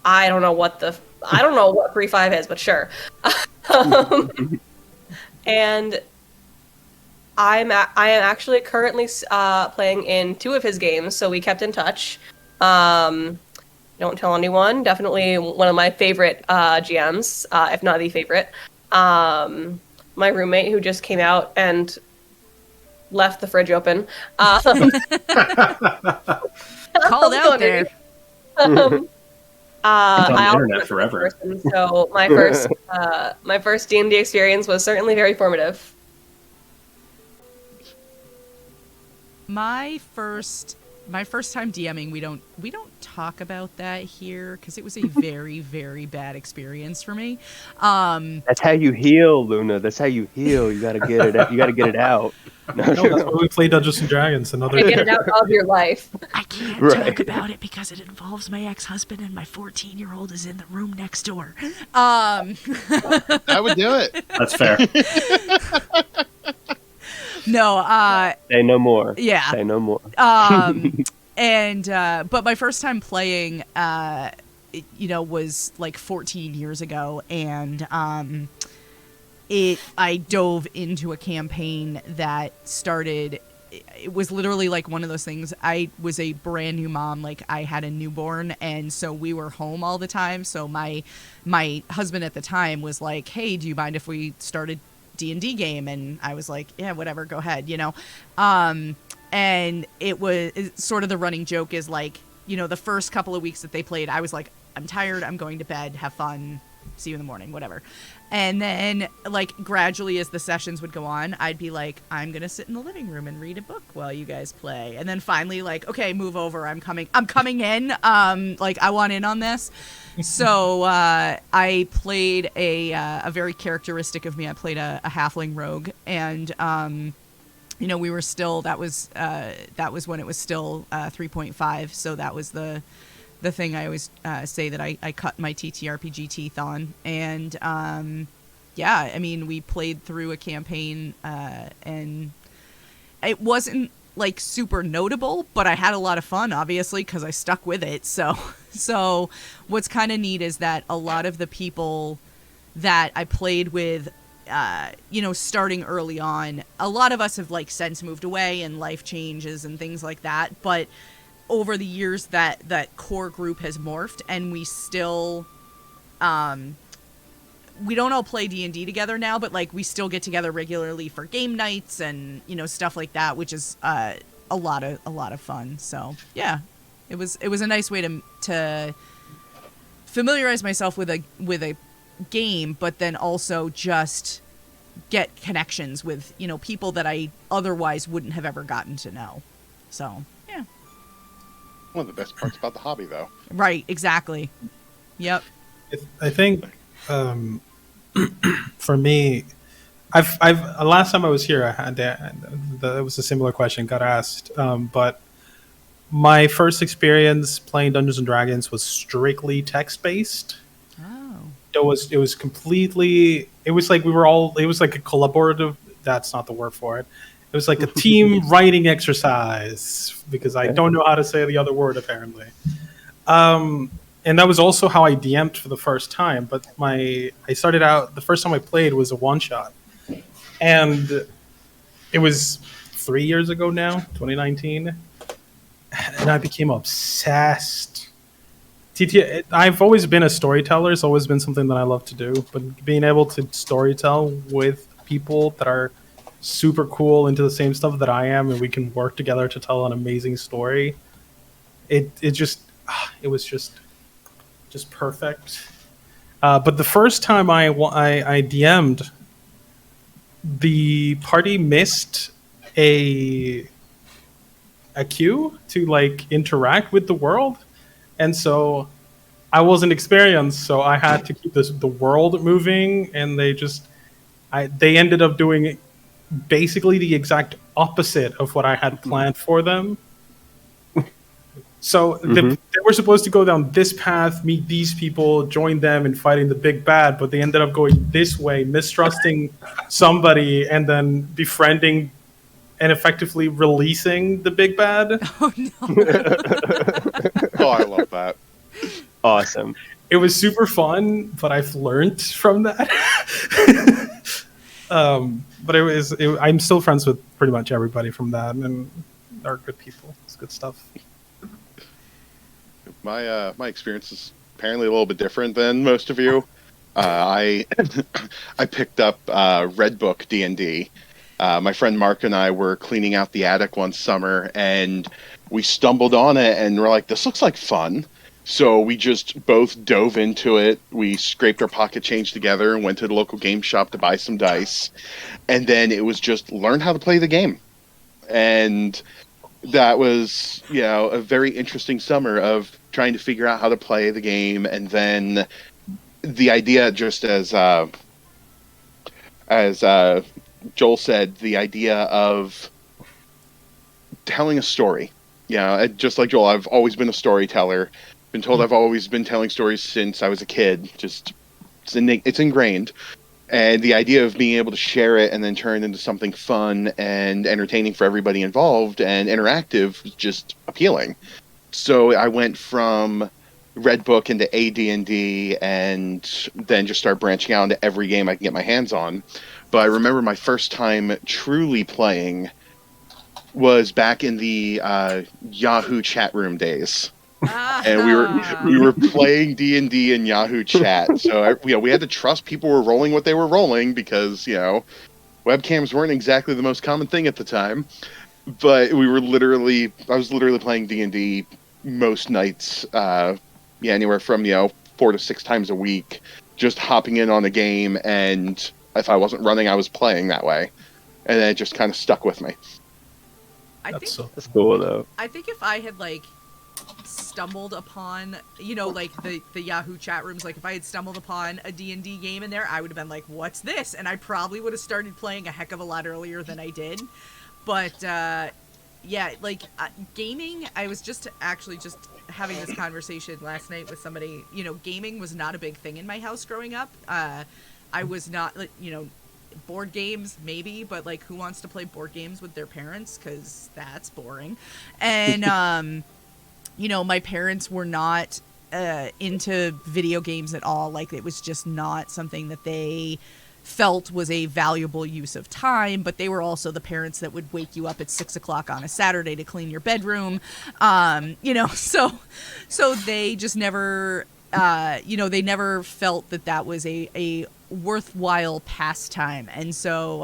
I don't know what 3-5 is, but sure. And I am actually currently playing in 2 of his games, so we kept in touch. Don't tell anyone. Definitely one of my favorite GMs, if not the favorite. My roommate, who just came out and left the fridge open. Called out there. I on the internet forever. So my first D&D experience was certainly very formative. My first time DMing, we don't talk about that here because it was a very, very bad experience for me. That's how you heal, Luna. That's how you heal. You gotta get it. You gotta get it out. No, that's why we play Dungeons and Dragons. Another Get it out of your life. I can't talk about it because it involves my ex-husband, and my 14-year-old is in the room next door. I would do it. That's fair. No, Say no more. Yeah. Say no more. But my first time playing, was like 14 years ago, and I dove into a campaign that started. It was literally like one of those things. I was a brand new mom, like I had a newborn, and so we were home all the time. So my husband at the time was like, "Hey, do you mind if we started D&D game?" And I was like, yeah, whatever, go ahead, and it was sort of the running joke is like, the first couple of weeks that they played, I was like, I'm tired, I'm going to bed, have fun, see you in the morning, whatever. And then, like, gradually as the sessions would go on, I'd be like, I'm gonna sit in the living room and read a book while you guys play. And then finally, like, okay, move over, I'm coming in, like, I want in on this. So I played a very characteristic of me. I played a halfling rogue, and we were still that was when it was still 3.5. So that was the thing I always say that I cut my TTRPG teeth on. And we played through a campaign, and it wasn't like super notable, but I had a lot of fun, obviously, because I stuck with it. So what's kind of neat is that a lot of the people that I played with, starting early on, a lot of us have like since moved away and life changes and things like that. But over the years that core group has morphed, and we still, we don't all play D&D together now, but like we still get together regularly for game nights and stuff like that, which is a lot of fun. So yeah, it was a nice way to familiarize myself with a game, but then also just get connections with people that I otherwise wouldn't have ever gotten to know. So yeah, one of the best parts about the hobby, though. Right, exactly. Yep. I think for me, I've last time I was here, I had it was a similar question got asked, but my first experience playing Dungeons and Dragons was strictly text based. Oh. It was completely. It was like we were all. It was like a collaborative. That's not the word for it. It was like a team writing exercise because I don't know how to say the other word apparently. And that was also how I DM'd for the first time. But I started out the first time I played was a one shot, and it was 3 years ago now, 2019, and I became obsessed. I've always been a storyteller. It's always been something that I love to do. But being able to storytell with people that are super cool into the same stuff that I am, and we can work together to tell an amazing story. It was just perfect. But the first time I DM'd, the party missed a queue to like interact with the world, and so I wasn't experienced, so I had to keep the world moving, and they ended up doing basically the exact opposite of what I had planned for them. So they were supposed to go down this path, meet these people, join them in fighting the big bad, but they ended up going this way, mistrusting somebody, and then befriending and effectively releasing the big bad. Oh no. Oh, I love that. Awesome. It was super fun, but I've learned from that. But I'm still friends with pretty much everybody from that, and they're good people. It's good stuff. My experience is apparently a little bit different than most of you. I picked up Red Book D&D. My friend Mark and I were cleaning out the attic one summer, and we stumbled on it, and we're like, this looks like fun. So we just both dove into it. We scraped our pocket change together and went to the local game shop to buy some dice. And then it was just learn how to play the game. And that was, a very interesting summer of trying to figure out how to play the game. And then the idea, just as Joel said, the idea of telling a story. Just like Joel, I've always been a storyteller. Been told I've always been telling stories since I was a kid. Just it's ingrained. And the idea of being able to share it and then turn it into something fun and entertaining for everybody involved and interactive was just appealing. So I went from Red Book into AD&D and then just start branching out into every game I can get my hands on. But I remember my first time truly playing was back in the Yahoo chat room days. And we were playing D&D in Yahoo chat. So we had to trust people were rolling what they were rolling because, webcams weren't exactly the most common thing at the time. But I was literally playing D&D most nights, anywhere from, 4 to 6 times a week, just hopping in on a game, and if I wasn't running, I was playing that way. And it just kind of stuck with me. That's cool, though. I think if I had, stumbled upon, the Yahoo chat rooms, if I had stumbled upon a D&D game in there, I would have been like, what's this? And I probably would have started playing a heck of a lot earlier than I did. But, gaming, I was just having this conversation last night with somebody. Gaming was not a big thing in my house growing up. I was not, board games maybe, but who wants to play board games with their parents? Because that's boring. And my parents were not into video games at all. It was just not something that they felt was a valuable use of time, but they were also the parents that would wake you up at 6 o'clock on a Saturday to clean your bedroom. So they just never, they never felt that was a worthwhile pastime. And so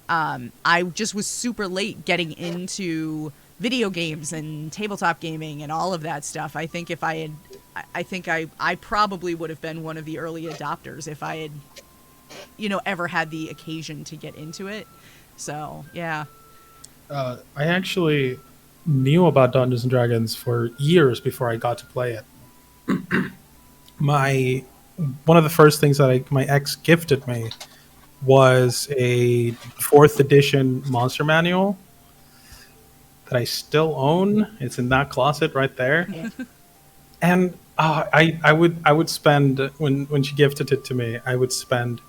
I just was super late getting into video games and tabletop gaming and all of that stuff. I think I probably would have been one of the early adopters if I had, ever had the occasion to get into it. So, yeah. I actually knew about Dungeons and Dragons for years before I got to play it. One of the first things that my ex gifted me was a 4th edition monster manual that I still own. It's in that closet right there. And I would spend, when she gifted it to me, I would spend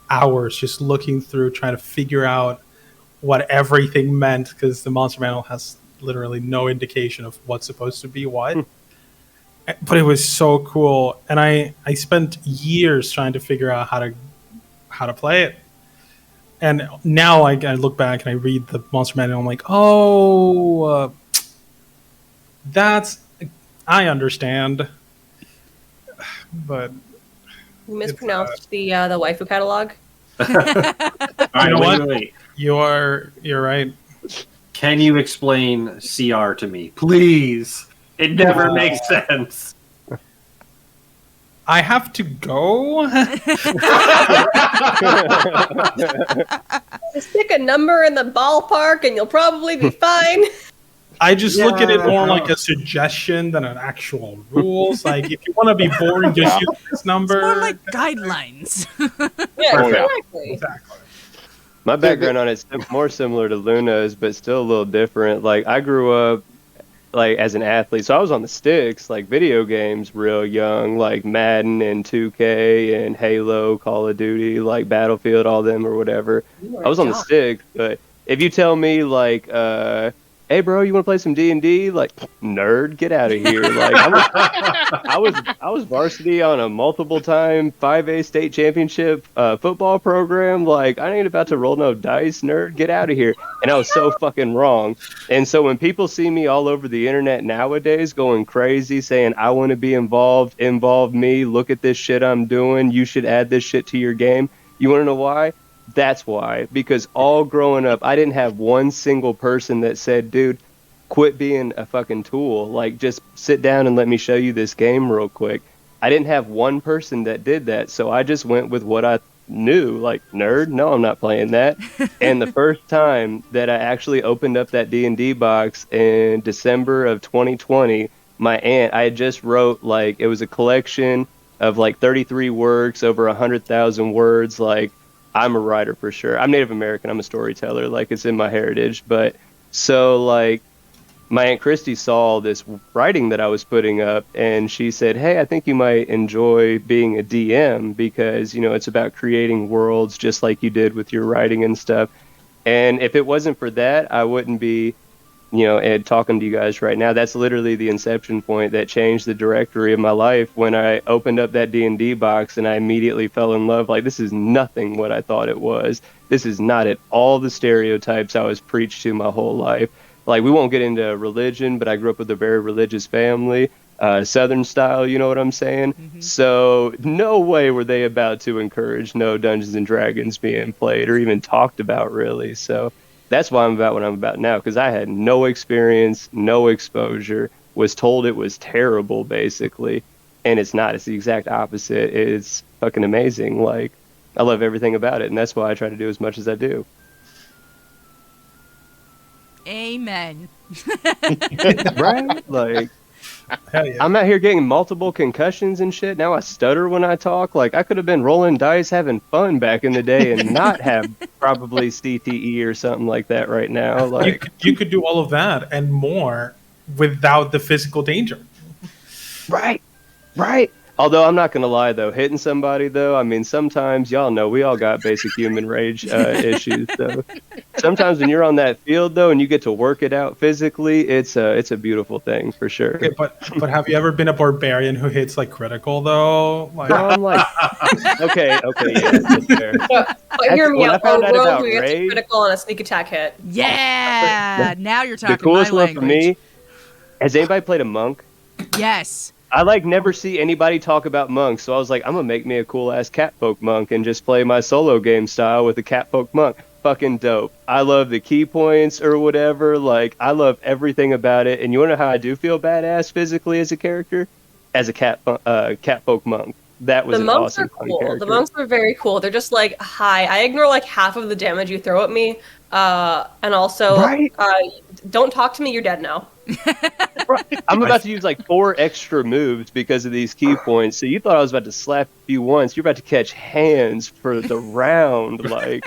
hours just looking through, trying to figure out what everything meant, because the monster manual has literally no indication of what's supposed to be what. But it was so cool, and I spent years trying to figure out how to play it. And now I look back and I read the monster manual, I'm like, oh, I understand. But You mispronounced the waifu catalog. All right, You know what? wait. you're right. Can you explain CR to me, please? It never makes sense. I have to go. Just pick a number in the ballpark and you'll probably be fine. I just look at it more like a suggestion than an actual rules. Like, if you want to be boring, just use this number. It's more like guidelines. Yeah, Perfect. exactly. Exactly. My background on it's more similar to Luna's, but still a little different. Like, I grew up like as an athlete, so I was on the sticks, like video games, real young, like Madden and 2K and Halo, Call of Duty, like Battlefield, all them or whatever. I was on the sticks, but if you tell me like, hey bro, you want to play some D&D? Like, nerd, get out of here! Like, I was varsity on a multiple time 5A state championship football program. Like, I ain't about to roll no dice, nerd, get out of here! And I was so fucking wrong. And so when people see me all over the internet nowadays going crazy, saying I want to be involved, involve me, look at this shit I'm doing, you should add this shit to your game. You want to know why? That's why. Because all growing up, I didn't have one single person that said, dude, quit being a fucking tool. Like, just sit down and let me show you this game real quick. I didn't have one person that did that, so I just went with what I knew. Like, nerd? No, I'm not playing that. And the first time that I actually opened up that D&D box in December of 2020, my aunt, I had just wrote, like, it was a collection of, like, 33 works, over 100,000 words, like, I'm a writer for sure. I'm Native American. I'm a storyteller. Like, it's in my heritage. But so, like, my Aunt Christy saw this writing that I was putting up, and she said, hey, I think you might enjoy being a DM because, you know, it's about creating worlds just like you did with your writing and stuff. And if it wasn't for that, I wouldn't be, you know, Ed, talking to you guys right now. That's literally the inception point that changed the directory of my life when I opened up that D&D box and I immediately fell in love. Like, this is nothing what I thought it was. This is not at all the stereotypes I was preached to my whole life. Like, we won't get into religion, but I grew up with a very religious family, Southern style, you know what I'm saying? Mm-hmm. So no way were they about to encourage no Dungeons and Dragons being played or even talked about, really. So that's why I'm about what I'm about now, because I had no experience, no exposure, was told it was terrible, basically. And it's not. It's the exact opposite. It's fucking amazing. Like, I love everything about it, and that's why I try to do as much as I do. Amen. Right? Like, Hell yeah. I'm out here getting multiple concussions and shit. Now I stutter when I talk. Like, I could have been rolling dice, having fun back in the day and not have probably CTE or something like that right now. Like, You could do all of that and more without the physical danger. right. Although I'm not gonna lie though, hitting somebody though, I mean, sometimes y'all know we all got basic human rage issues. So sometimes when you're on that field though, and you get to work it out physically, it's a beautiful thing for sure. Okay, but have you ever been a barbarian who hits like critical though? Like, No, I'm like, okay, yeah, that's fair. But hear me When I out. found out Rogue about who gets a rage- critical on a sneak attack hit. Yeah. Now you're talking The coolest my one for language. me, has anybody played a monk? Yes. I like never see anybody talk about monks, so I was like, I'm gonna make me a cool ass catfolk monk and just play my solo game style with a catfolk monk. Fucking dope. I love the key points or whatever. Like, I love everything about it. And you wanna know how I do feel badass physically as a character? As a catfolk monk. That was The an monks awesome are fun cool. character. The monks are very cool. They're just like, hi. I ignore like half of the damage you throw at me. And also, Right? don't talk to me. You're dead now. I'm about to use like 4 extra moves because of these key points. So you thought I was about to slap you once. You're about to catch hands for the round. Like,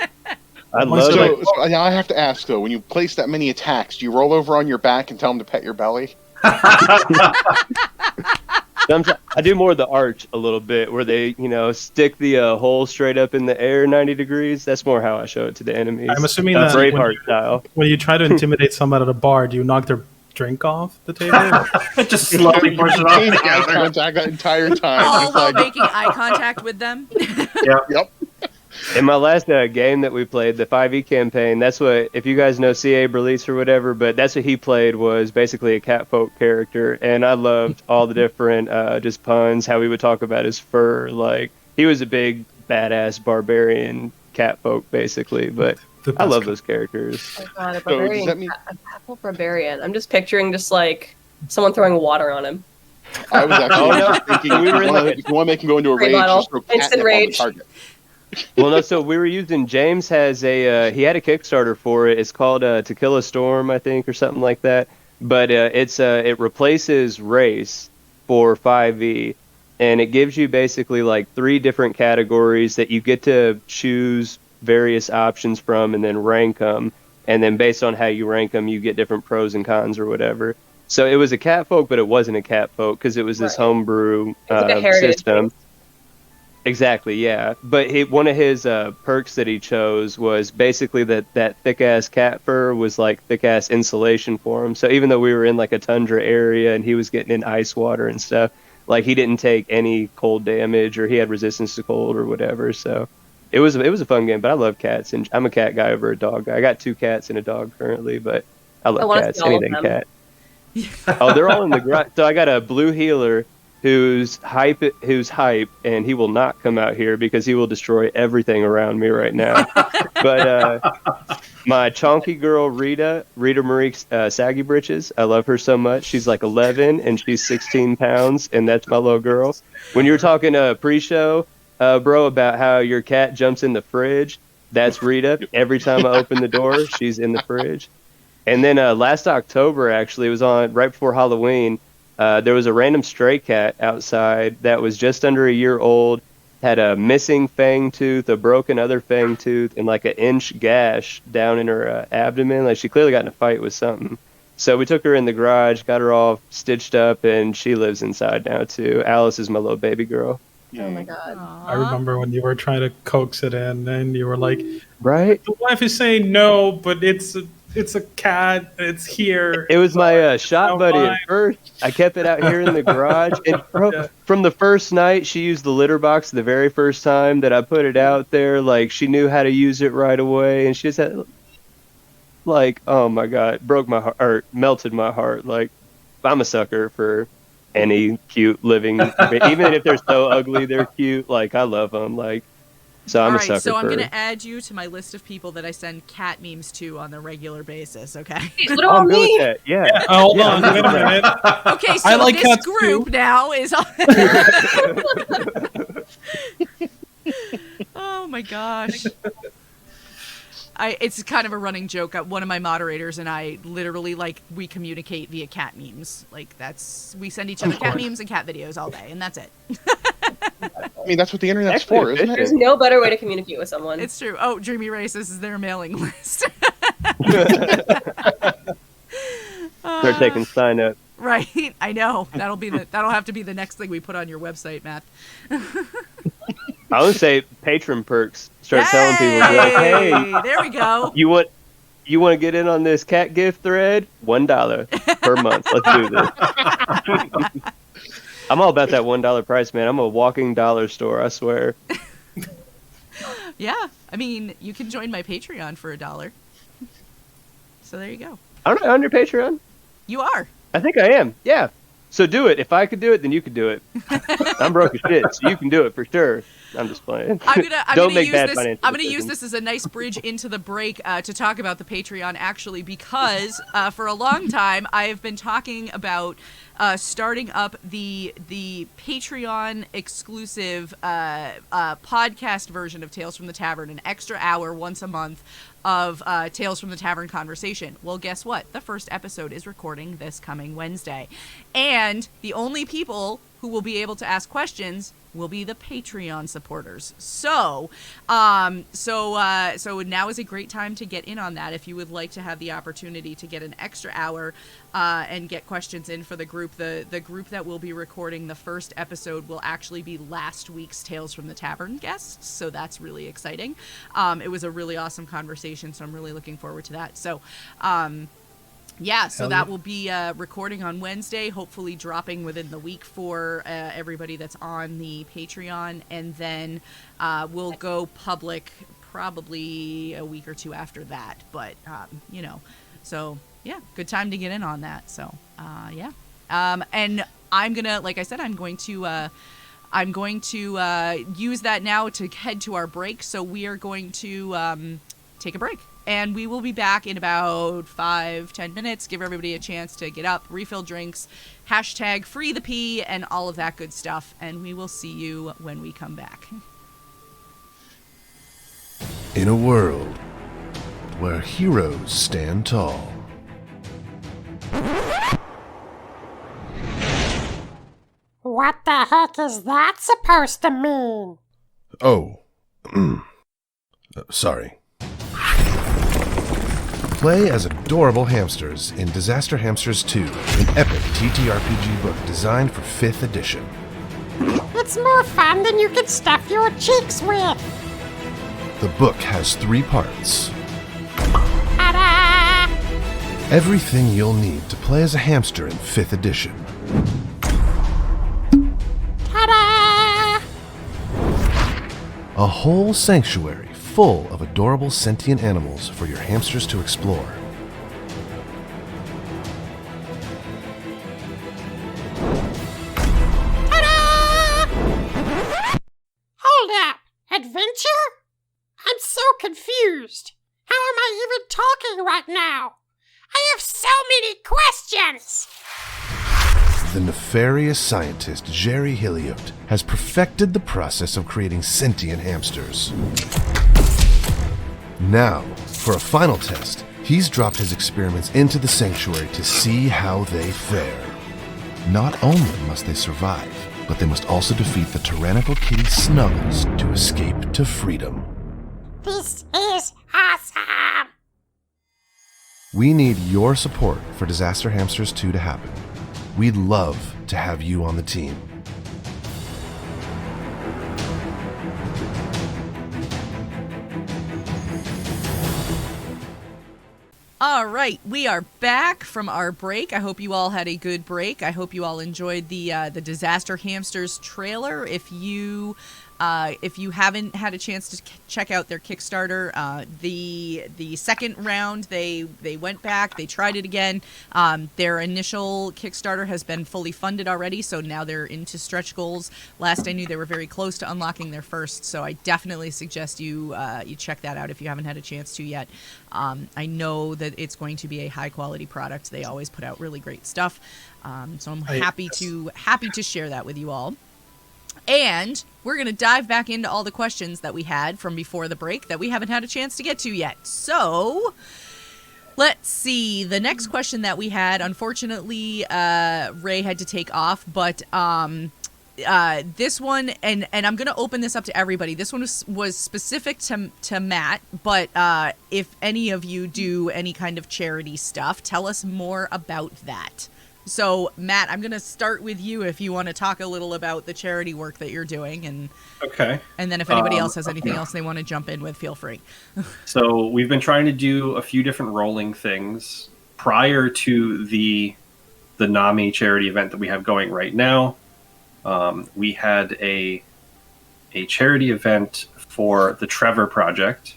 I love it. So now I have to ask though, when you place that many attacks, do you roll over on your back and tell them to pet your belly? Sometimes I do more of the arch a little bit, where they, stick the hole straight up in the air 90 degrees. That's more how I show it to the enemies. I'm assuming That's that Braveheart style. when you try to intimidate someone at a bar, do you knock their drink off the table? Just slowly push it Eye off together. contact that entire time. All Just while like, making eye contact with them. yep. In my last game that we played, the 5e campaign, that's what, if you guys know C.A. Berlitz or whatever, but that's what he played, was basically a catfolk character, and I loved all the different just puns, how he would talk about his fur. Like, he was a big, badass, barbarian catfolk, basically, but I love those characters. Oh god, a So does barbarian, that mean- a catfolk barbarian. I'm just picturing just like someone throwing water on him. I was actually thinking We were in if you want to make him go into a Spray rage, bottle. just throw Instant catnip on the rage. target. Well, no, so we were using, James has he had a Kickstarter for it. It's called To Kill a Storm, I think, or something like that. But it replaces race for 5e, and it gives you basically like 3 different categories that you get to choose various options from and then rank them. And then based on how you rank them, you get different pros and cons or whatever. So it was a catfolk, but it wasn't a catfolk because it was this Right. homebrew It's like a heritage system. Exactly, yeah. But one of his perks that he chose was basically that thick-ass cat fur was like thick-ass insulation for him. So even though we were in like a tundra area and he was getting in ice water and stuff, like he didn't take any cold damage or he had resistance to cold or whatever. So it was a fun game, but I love cats, and I'm a cat guy over a dog guy. I got 2 cats and a dog currently, but I love wanna cats. see all of Anything them. cat. Oh, they're all in the garage. So I got a blue healer who's hype, and he will not come out here because he will destroy everything around me right now. But my chonky girl Rita Marie Saggy Britches, I love her so much. She's like 11 and she's 16 pounds, and that's my little girl. When you were talking pre-show, bro, about how your cat jumps in the fridge, that's Rita. Every time I open the door, she's in the fridge. And then last October, actually, it was on right before Halloween. There was a random stray cat outside that was just under a year old, had a missing fang tooth, a broken other fang tooth, and like an inch gash down in her abdomen. Like, she clearly got in a fight with something. So we took her in the garage, got her all stitched up, and she lives inside now too. Alice is my little baby girl. Oh my god. I remember when you were trying to coax it in, and you were like, Right? "The wife is saying no, but it's a cat. It's here." It was my shot Oh, buddy fine. at first. I kept it out here in the garage, and from the first night, she used the litter box the very first time that I put it out there. Like, she knew how to use it right away, and she just had, like, oh my god, broke my heart, or melted my heart. Like, I'm a sucker for any cute living, even if they're so ugly, they're cute. Like, I love them. Like, so I'm All a right, sucker so I'm for. going to add you to my list of people that I send cat memes to on a regular basis, okay? What do Oh, I I'm good with mean? that. Yeah. Hold Yeah, on, I'm wait good a with that. minute. Okay, so I like this cats group too. now is Oh my gosh. It's kind of a running joke. One of my moderators and I literally, like, we communicate via cat memes. Like, we send each other cat memes and cat videos all day, and that's it. I mean, that's what the internet's Actually for, isn't it? There's no better way to communicate with someone. It's true. Oh, Dreamy Race, this is their mailing list. Start taking sign up. Right, I know. That'll have to be the next thing we put on your website, Matt. I would say patron perks. Start telling people, be like, hey, there we go. you want to get in on this cat gift thread? $1 per month. Let's do this. I'm all about that $1 price, man. I'm a walking dollar store, I swear. Yeah, I mean, you can join my Patreon for $1. So there you go. I'm not on your Patreon. You are. I think I am. Yeah. So do it. If I could do it, then you could do it. I'm broke as shit, so you can do it for sure. I'm just playing. I'm Don't gonna make use bad this. financial I'm gonna use decisions. this as a nice bridge into the break to talk about the Patreon, actually, because for a long time I have been talking about starting up the Patreon exclusive podcast version of Tales from the Tavern, an extra hour once a month of Tales from the Tavern conversation. Well, guess what? The first episode is recording this coming Wednesday. And the only people who will be able to ask questions will be the Patreon supporters. So now is a great time to get in on that if you would like to have the opportunity to get an extra hour and get questions in for the group. The group that will be recording the first episode will actually be last week's Tales from the Tavern guests, so that's really exciting. It was a really awesome conversation, so I'm really looking forward to that. So that will be recording on Wednesday, hopefully dropping within the week for everybody that's on the Patreon, and then we'll go public probably a week or two after that. But, so, yeah, good time to get in on that. So, and I'm going to, like I said, I'm going to use that now to head to our break. So we are going to take a break. And we will be back in about 5-10 minutes. Give everybody a chance to get up, refill drinks, hashtag free the pee, and all of that good stuff. And we will see you when we come back. In a world where heroes stand tall. What the heck is that supposed to mean? Oh. Sorry. Play as adorable hamsters in Disaster Hamsters 2, an epic TTRPG book designed for 5th edition. It's more fun than you can stuff your cheeks with. The book has 3 parts. Ta-da! Everything you'll need to play as a hamster in 5th edition. Ta-da! A whole sanctuary full of adorable sentient animals for your hamsters to explore. Ta-da! Hold up! Adventure? I'm so confused. How am I even talking right now? I have so many questions! The nefarious scientist Jerry Hilliot has perfected the process of creating sentient hamsters. Now, for a final test, he's dropped his experiments into the sanctuary to see how they fare. Not only must they survive, but they must also defeat the tyrannical kitty Snuggles to escape to freedom. This is awesome! We need your support for Disaster Hamsters 2 to happen. We'd love to have you on the team. All right, we are back from our break. I hope you all had a good break. I hope you all enjoyed the Disaster Hamsters trailer. If you haven't had a chance to check out their Kickstarter, the second round they went back, they tried it again. Their initial Kickstarter has been fully funded already, so now they're into stretch goals. Last I knew, they were very close to unlocking their first, so I definitely suggest you check that out if you haven't had a chance to yet. I know that it's going to be a high quality product. They always put out really great stuff, so I'm happy to share that with you all. And we're going to dive back into all the questions that we had from before the break that we haven't had a chance to get to yet. So, let's see. The next question that we had, unfortunately, Ray had to take off, but this one, and I'm going to open this up to everybody. This one was specific to Matt, but if any of you do any kind of charity stuff, tell us more about that. So, Matt, I'm going to start with you if you want to talk a little about the charity work that you're doing. And then if anybody else has anything else they want to jump in with, feel free. So we've been trying to do a few different rolling things prior to the NAMI charity event that we have going right now. We had a charity event for the Trevor Project.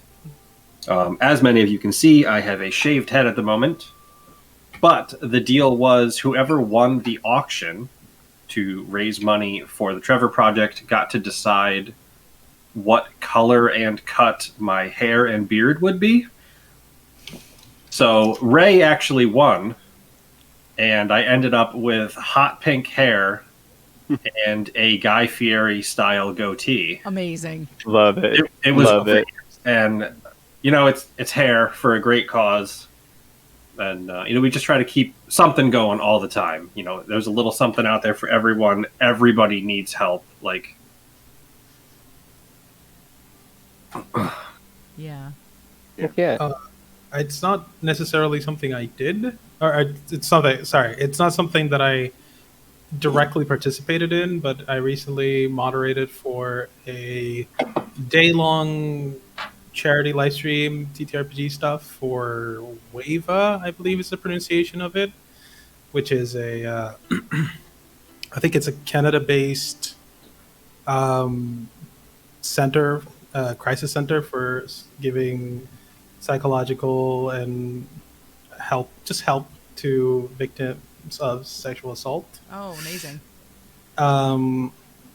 As many of you can see, I have a shaved head at the moment. But the deal was whoever won the auction to raise money for the Trevor Project got to decide what color and cut my hair and beard would be. So Ray actually won. and I ended up with hot pink hair and a Guy Fieri style goatee. Amazing. Love it. It was Love it. And it's hair for a great cause. And we just try to keep something going all the time. There's a little something out there for everyone. Everybody needs help. Like, Yeah. Yeah. It's not necessarily something I did, it's something. Sorry, it's not something that I directly participated in, but I recently moderated for a day-long charity live stream TTRPG stuff for Wava, I believe is the pronunciation of it, which is I think it's a Canada-based center, crisis center for giving psychological and help to victims of sexual assault. Oh, amazing. I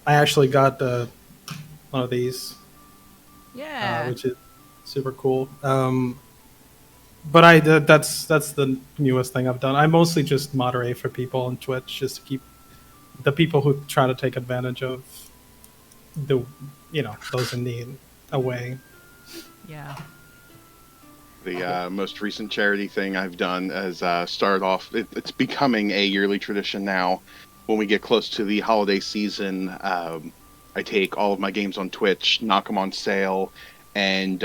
actually got one of these, Yeah. which is super cool. But that's the newest thing I've done. I mostly just moderate for people on Twitch, just to keep the people who try to take advantage of those in need away. Yeah. The most recent charity thing I've done is started off. It's becoming a yearly tradition now. When we get close to the holiday season, I take all of my games on Twitch, knock them on sale, and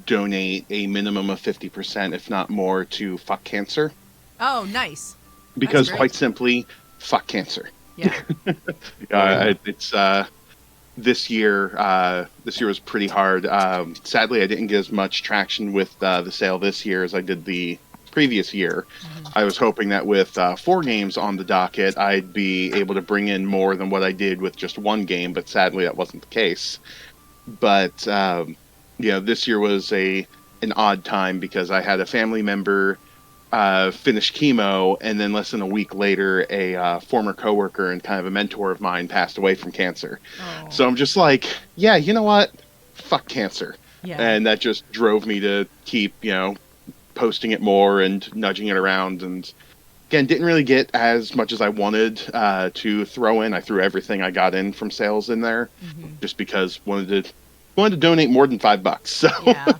donate a minimum of 50%, if not more, to Fuck Cancer. Oh, nice. Because That's great. quite simply, fuck cancer. Yeah. It's this year. This year was pretty hard. Sadly, I didn't get as much traction with the sale this year as I did the previous year. I was hoping that with 4 games on the docket, I'd be able to bring in more than what I did with just 1 game, but sadly, that wasn't the case. But this year was an odd time because I had a family member finish chemo, and then less than a week later, a former coworker and kind of a mentor of mine passed away from cancer. Oh. So I'm just like, yeah, you know what? Fuck cancer. Yeah. And that just drove me to keep, posting it more and nudging it around. And again, didn't really get as much as I wanted to throw in. I threw everything I got in from sales in there, just because wanted to donate more than $5. So Yeah.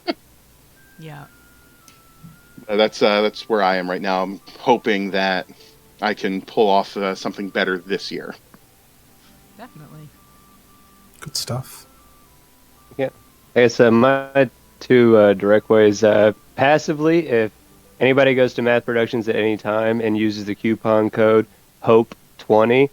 Yeah. that's where I am right now. I'm hoping that I can pull off something better this year. Definitely. Good stuff. Yeah. I guess my 2 direct ways. Passively, if anybody goes to Math Productions at any time and uses the coupon code HOPE20,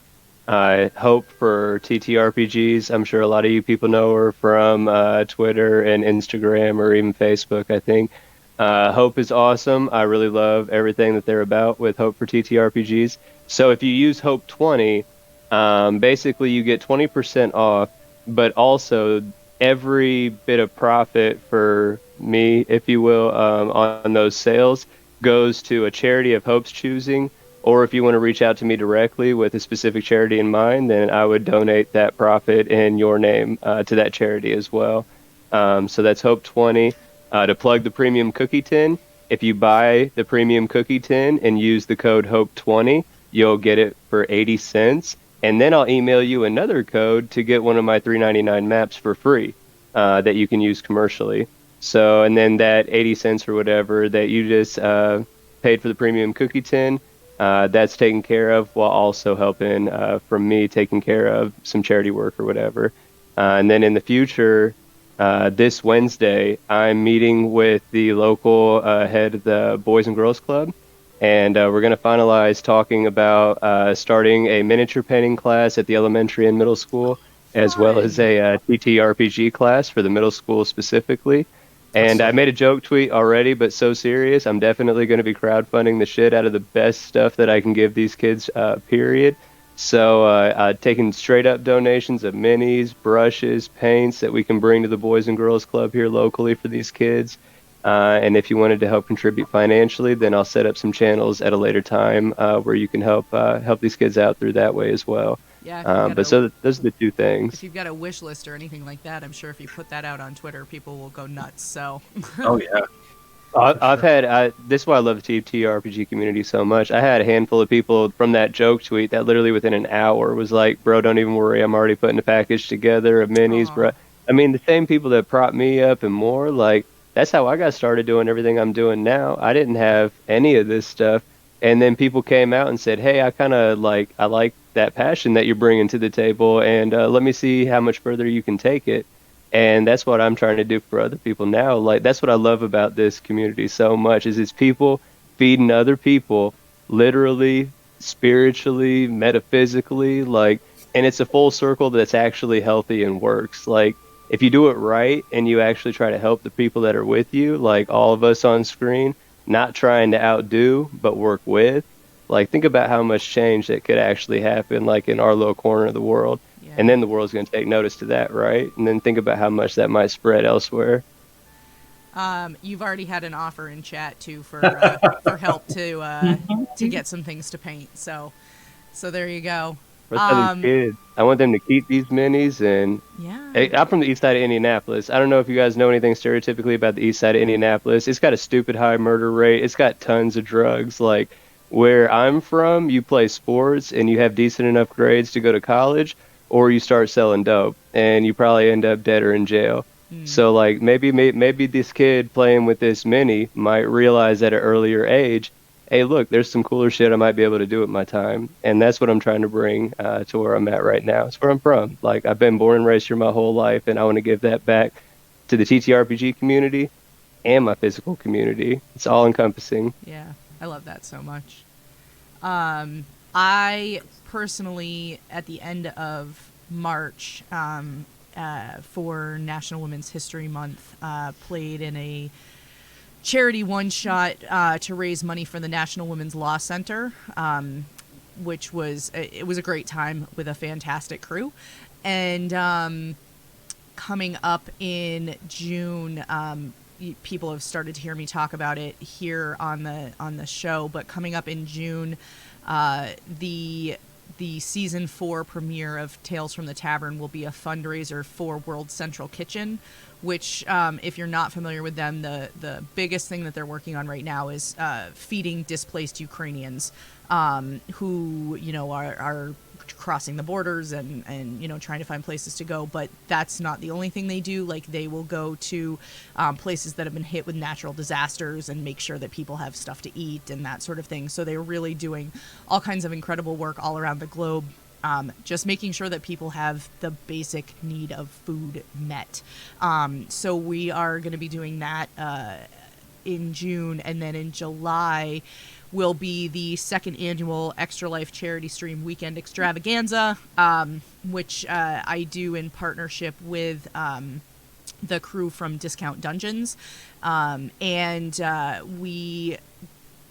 Hope for TTRPGs, I'm sure a lot of you people know her from Twitter and Instagram or even Facebook, I think. Hope is awesome. I really love everything that they're about with Hope for TTRPGs. So if you use HOPE20, basically you get 20% off, but also every bit of profit for me, if you will, on those sales goes to a charity of Hope's choosing. Or if you want to reach out to me directly with a specific charity in mind, then I would donate that profit in your name to that charity as well. So that's HOPE20. To plug the premium cookie tin, if you buy the premium cookie tin and use the code HOPE20, you'll get it for 80 cents. And then I'll email you another code to get one of my $3.99 maps for free that you can use commercially. So, and then that 80 cents or whatever that you just paid for the premium cookie tin, that's taken care of while also helping from me taking care of some charity work or whatever. And then in the future, this Wednesday, I'm meeting with the local head of the Boys and Girls Club, and we're going to finalize talking about starting a miniature painting class at the elementary and middle school, as well as a TTRPG class for the middle school specifically. And I made a joke tweet already, but so serious, I'm definitely going to be crowdfunding the shit out of the best stuff that I can give these kids, period. So taking straight up donations of minis, brushes, paints that we can bring to the Boys and Girls Club here locally for these kids. And if you wanted to help contribute financially, then I'll set up some channels at a later time where you can help these kids out through that way as well. Yeah. Those are the 2 things. If you've got a wish list or anything like that, I'm sure if you put that out on Twitter, people will go nuts. So. Oh yeah. I've had this is why I love the TTRPG community so much. I had a handful of people from that joke tweet that literally within an hour was like, "Bro, don't even worry, I'm already putting a package together of minis, Aw. bro." I mean, the same people that propped me up and more, like that's how I got started doing everything I'm doing now. I didn't have any of this stuff, and then people came out and said, "Hey, I like that passion that you're bringing to the table, and let me see how much further you can take it." And that's what I'm trying to do for other people now. Like that's what I love about this community so much is it's people feeding other people, literally, spiritually, metaphysically, like, and it's a full circle that's actually healthy and works. Like if you do it right and you actually try to help the people that are with you, like all of us on screen, not trying to outdo but work with, like think about how much change that could actually happen like in our little corner of the world. Yeah. And then the world's going to take notice to that, right? And then think about how much that might spread elsewhere. You've already had an offer in chat too for help to get some things to paint. So there you go. For these kids, I want them to keep these minis. And Yeah. I'm from the east side of Indianapolis. I don't know if you guys know anything stereotypically about the east side of Indianapolis. It's got a stupid high murder rate. It's got tons of drugs. Like where I'm from, you play sports and you have decent enough grades to go to college, or you start selling dope and you probably end up dead or in jail. So like maybe this kid playing with this mini might realize at an earlier age, hey, look, there's some cooler shit I might be able to do with my time. And that's what I'm trying to bring to where I'm at right now. It's where I'm from. Like I've been born and raised here my whole life, and I want to give that back to the TTRPG community and my physical community. It's all encompassing. Yeah, I love that so much. I personally, at the end of March, for National Women's History Month, played in a charity one-shot to raise money for the National Women's Law Center, which was a great time with a fantastic crew. And coming up in June, people have started to hear me talk about it here on the show, but coming up in June, the season 4 premiere of Tales from the Tavern will be a fundraiser for World Central Kitchen, which, if you're not familiar with them, the biggest thing that they're working on right now is feeding displaced Ukrainians who, are crossing the borders and trying to find places to go. But that's not the only thing they do. Like they will go to places that have been hit with natural disasters and make sure that people have stuff to eat and that sort of thing. So they're really doing all kinds of incredible work all around the globe, just making sure that people have the basic need of food met. So we are going to be doing that in June, and then in July will be the second annual Extra Life Charity Stream Weekend Extravaganza, which I do in partnership with the crew from Discount Dungeons. And we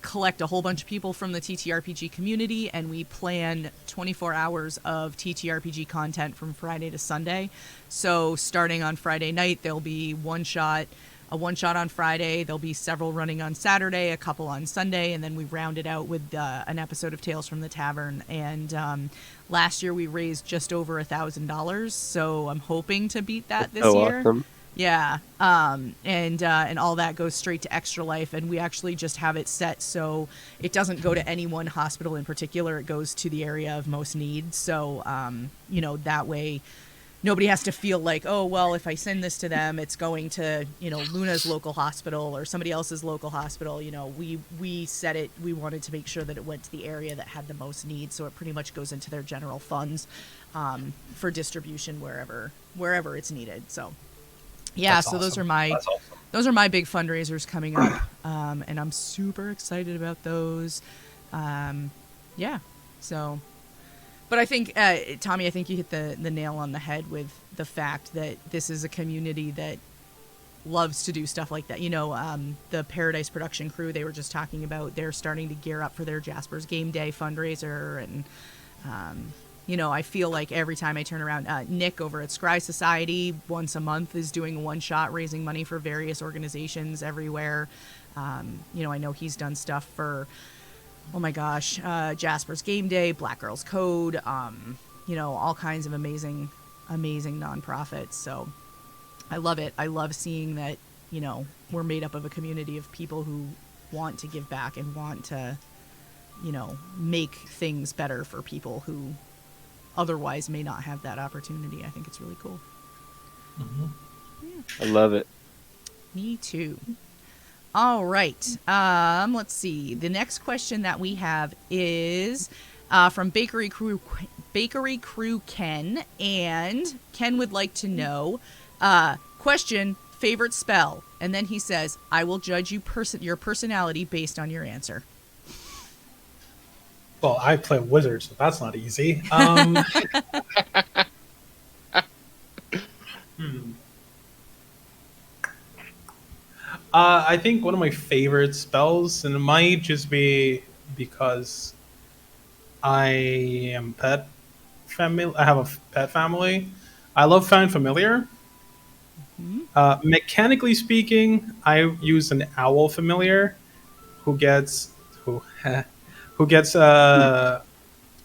collect a whole bunch of people from the TTRPG community, and we plan 24 hours of TTRPG content from Friday to Sunday. So starting on Friday night, there'll be a one shot on Friday. There'll be several running on Saturday, a couple on Sunday, and then we round it out with an episode of Tales from the Tavern. And last year we raised just over $1,000, so I'm hoping to beat that this year. Awesome. Yeah, and all that goes straight to Extra Life, and we actually just have it set so it doesn't go to any one hospital in particular. It goes to the area of most need. So that way nobody has to feel like, oh, well, if I send this to them, it's going to, Luna's local hospital or somebody else's local hospital. We said it, we wanted to make sure that it went to the area that had the most need. So it pretty much goes into their general funds for distribution wherever it's needed. So, yeah, That's so awesome. Those are my big fundraisers coming up. And I'm super excited about those. Yeah, so... But I think, Tommy, I think you hit the nail on the head with the fact that this is a community that loves to do stuff like that. The Paradise production crew, they were just talking about, they're starting to gear up for their Jasper's Game Day fundraiser. And, I feel like every time I turn around, Nick over at Scry Society once a month is doing a one-shot raising money for various organizations everywhere. I know he's done stuff for... oh my gosh, Jasper's Game Day, Black Girls Code, all kinds of amazing nonprofits. So I love it. I love seeing that we're made up of a community of people who want to give back and want to, make things better for people who otherwise may not have that opportunity. I think it's really cool. Mm-hmm. I love it. Me too. All right. Let's see. The next question that we have is from Bakery Crew Ken, and Ken would like to know, question, favorite spell, and then he says, I will judge your personality based on your answer. Well, I play wizard, so that's not easy. I think one of my favorite spells, and it might just be because I am I have a pet family. I love Find Familiar. Mm-hmm. Mechanically speaking, I use an owl familiar who gets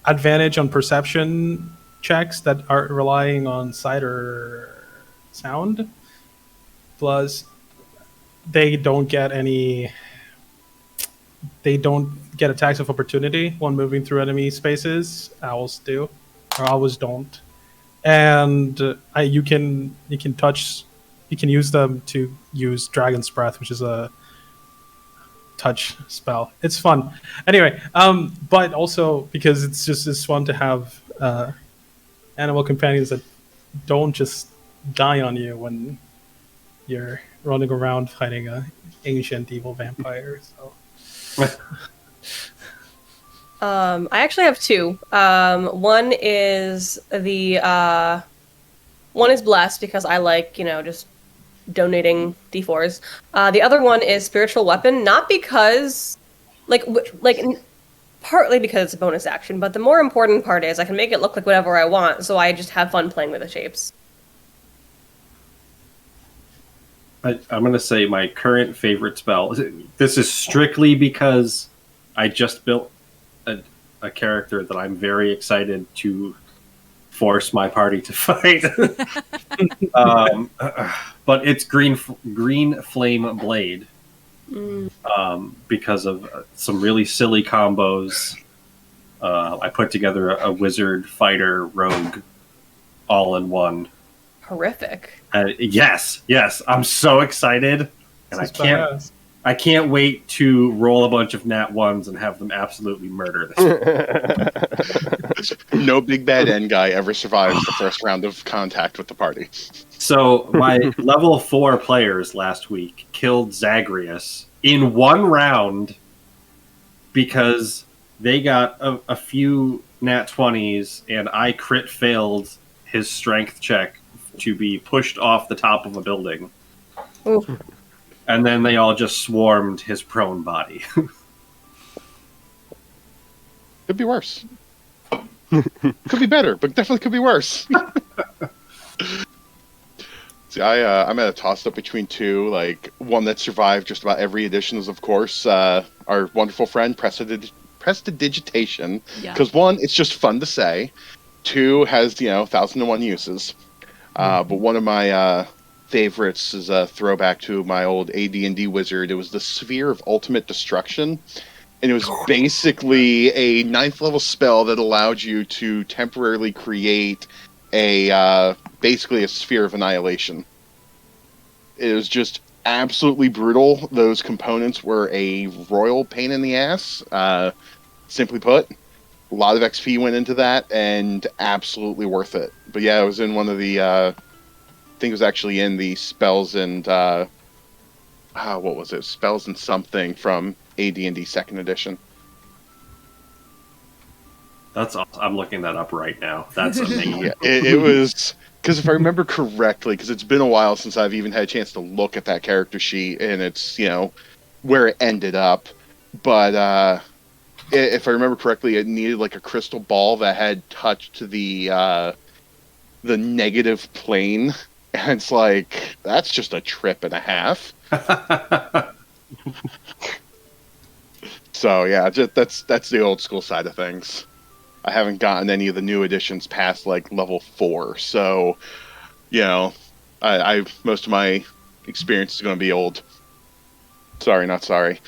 advantage on perception checks that are relying on sight or sound. Plus, they don't get attacks of opportunity when moving through enemy spaces. Owls do, or owls don't. And you can use them to use Dragon's Breath, which is a touch spell. It's fun. Anyway, but also because it's fun to have animal companions that don't just die on you when you're running around fighting a ancient evil vampire. So I actually have two. One is blessed because I like, just donating D4s. The other one is spiritual weapon, not because partly because it's a bonus action, but the more important part is I can make it look like whatever I want, so I just have fun playing with the shapes. I'm going to say my current favorite spell. This is strictly because I just built a character that I'm very excited to force my party to fight. But it's Green Flame Blade. Because of some really silly combos. I put together a wizard, fighter, rogue, all in one. Horrific. Yes, I'm so excited, and I can't wait to roll a bunch of nat ones and have them absolutely murder this. No big bad end guy ever survives the first round of contact with the party. So my level 4 players last week killed Zagreus in one round because they got a few nat 20s and I crit failed his strength check to be pushed off the top of a building. Oof. And then they all just swarmed his prone body. Could be worse. Could be better, but definitely could be worse. See, I'm at a toss-up between two. Like, one that survived just about every edition is, of course, our wonderful friend, Prestidigitation. Because one, it's just fun to say. Two, has, 1,001 uses. But one of my favorites is a throwback to my old AD&D wizard. It was the Sphere of Ultimate Destruction. And it was basically a 9th level spell that allowed you to temporarily create basically a sphere of annihilation. It was just absolutely brutal. Those components were a royal pain in the ass. Simply put, a lot of XP went into that, and absolutely worth it. But yeah, it was in one of the, I think it was actually in the Spells and, what was it? Spells and something from AD&D 2nd edition. That's awesome. I'm looking that up right now. That's amazing. Yeah, it was, because if I remember correctly, because it's been a while since I've even had a chance to look at that character sheet, and it's, where it ended up. But if I remember correctly, it needed like a crystal ball that had touched the negative plane. And it's like, that's just a trip and a half. So yeah, that's the old school side of things. I haven't gotten any of the new editions past like level 4, so I most of my experience is going to be old. Sorry, not sorry.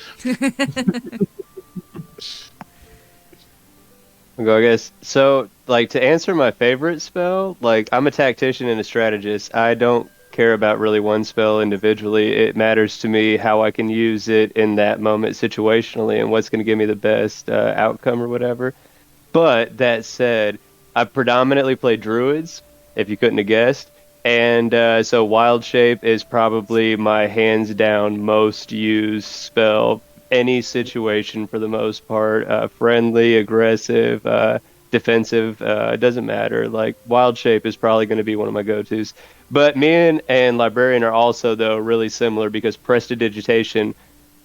Go, I guess. So, like, to answer my favorite spell, like, I'm a tactician and a strategist. I don't care about really one spell individually. It matters to me how I can use it in that moment situationally and what's going to give me the best outcome or whatever. But that said, I predominantly play druids, if you couldn't have guessed. And so Wild Shape is probably my hands down most used spell. Any situation for the most part, friendly, aggressive, defensive, it doesn't matter. Like, Wild Shape is probably going to be one of my go-tos. But me and Librarian are also, though, really similar because Prestidigitation,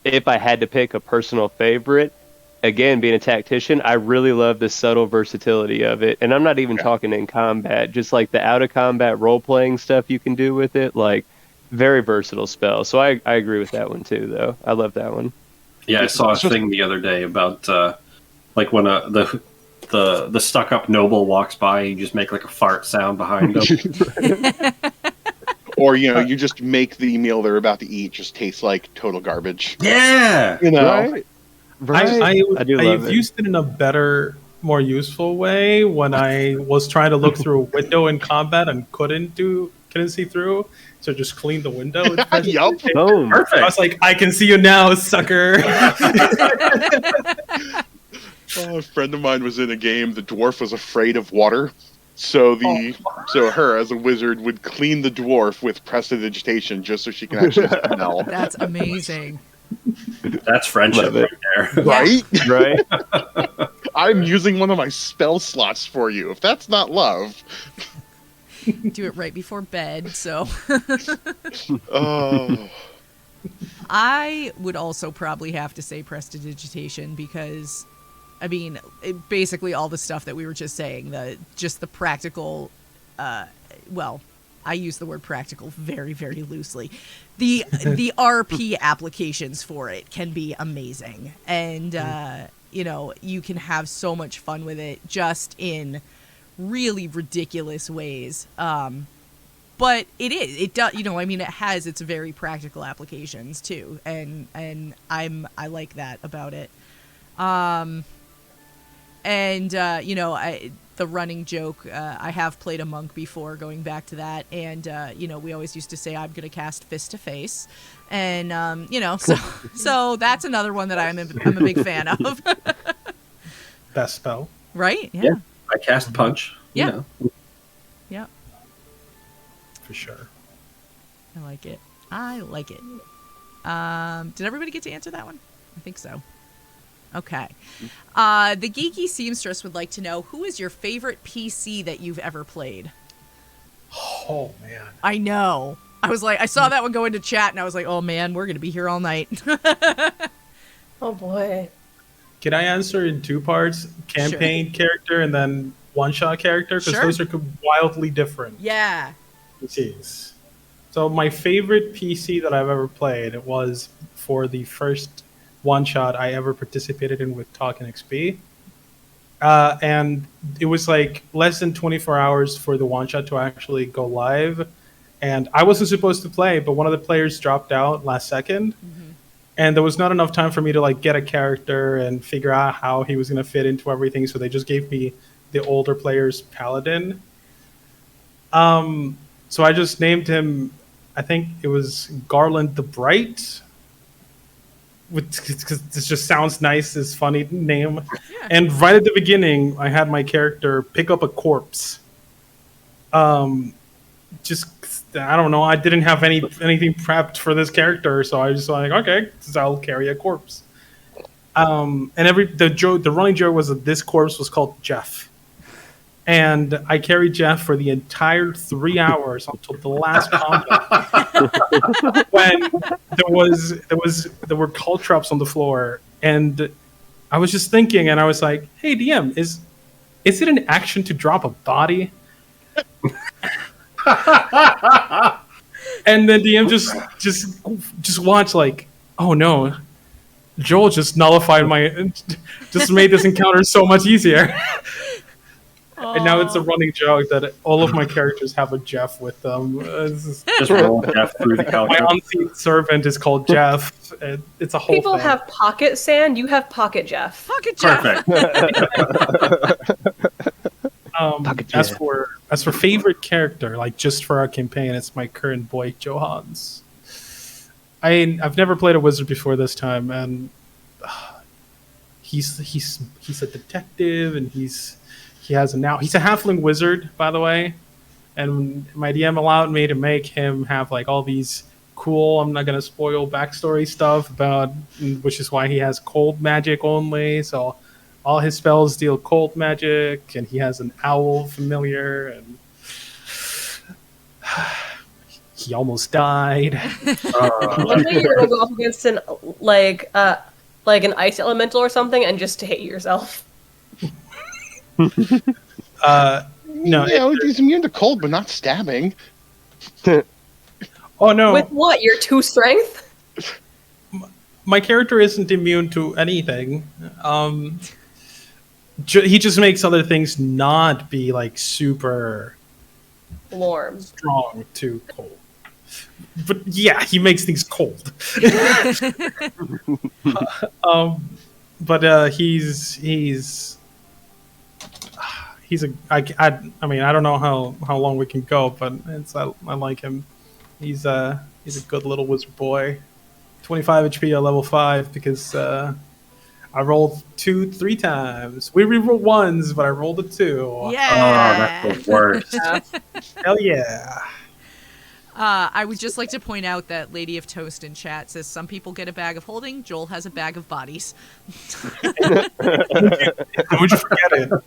if I had to pick a personal favorite, again, being a tactician, I really love the subtle versatility of it. And I'm not even talking in combat, just like the out-of-combat role-playing stuff you can do with it. Like, very versatile spell. So I agree with that one, too, though. I love that one. Yeah, I saw a thing the other day about like when the stuck-up noble walks by, you just make like a fart sound behind them. Or, you just make the meal they're about to eat just taste like total garbage. Yeah! Right? I do love I've it. used it in a better, more useful way when I was trying to look through a window in combat and couldn't see through. So just clean the window. Yup. Boom. Perfect. I was like, I can see you now, sucker. A friend of mine was in a game. The dwarf was afraid of water, so her as a wizard would clean the dwarf with prestidigitation just so she can actually smell. That's amazing. That's friendship right there. Right? Right? I'm using one of my spell slots for you. If that's not love. Do it right before bed, so. Oh. I would also probably have to say Prestidigitation because, I mean, basically all the stuff that we were just saying, the practical, well, I use the word practical very, very loosely. The RP applications for it can be amazing. And, you can have so much fun with it just in really ridiculous ways. But it does, it has its very practical applications too. And I like that about it. The running joke, I have played a monk before, going back to that, and we always used to say I'm going to cast Fist to Face, and so that's another one that I'm a big fan of. Best spell. Right? Yeah. I cast Punch. Yeah. Yeah. For sure. I like it. Did everybody get to answer that one? I think so. Okay. The Geeky Seamstress would like to know, who is your favorite PC that you've ever played? Oh, man. I know. I saw that one go into chat, and I was like, oh, man, we're going to be here all night. Oh, boy. Can I answer in two parts? Campaign character and then one-shot character? Because those are wildly different. Yeah. PCs. So my favorite PC that I've ever played was for the first one-shot I ever participated in with Talk and XP. And it was like less than 24 hours for the one-shot to actually go live. And I wasn't supposed to play, but one of the players dropped out last second. Mm-hmm. And there was not enough time for me to get a character and figure out how he was going to fit into everything. So they just gave me the older player's paladin. So I just named him, I think it was Garland the Bright, because this just sounds nice, this funny name. Yeah. And right at the beginning, I had my character pick up a corpse. I don't know, I didn't have anything prepped for this character, so I just okay, I'll carry a corpse. And the running joke was that this corpse was called Jeff. And I carried Jeff for the entire 3 hours until the last combat, when there were caltrops on the floor, and I was just thinking, and I was like, "Hey DM, is it an action to drop a body?" And then DM just watch oh no, Joel just nullified just made this encounter so much easier. And now it's a running joke that all of my characters have a Jeff with them. Just roll Jeff through the My calculator. unseen servant is called Jeff. It's a whole People thing. have pocket sand. You have pocket Jeff. Pocket Jeff. Perfect. As for favorite character, like just for our campaign, it's my current boy Johans. I've never played a wizard before this time, and he's a detective, and he's a halfling wizard, by the way. And my DM allowed me to make him have like all these cool, I'm not gonna spoil backstory stuff about, which is why he has cold magic only. So all his spells deal cold magic, and he has an owl familiar, and he almost died. One day you're gonna go up against an like an ice elemental or something, and just hate yourself. No, he's immune to cold, but not stabbing. Oh no! With what? Your 2 strength? My character isn't immune to anything. He just makes other things not be like super Warm. strong to cold. But yeah, he makes things cold. But he's a I mean, I don't know how long we can go, but I like him. He's a good little wizard boy. 25 HP at level 5 because I rolled 3 times. We rerolled ones, but I rolled a 2. Yeah. Oh, that's the worst. Hell yeah. I would just like to point out that Lady of Toast in chat says some people get a bag of holding. Joel has a bag of bodies. Would you forget it? All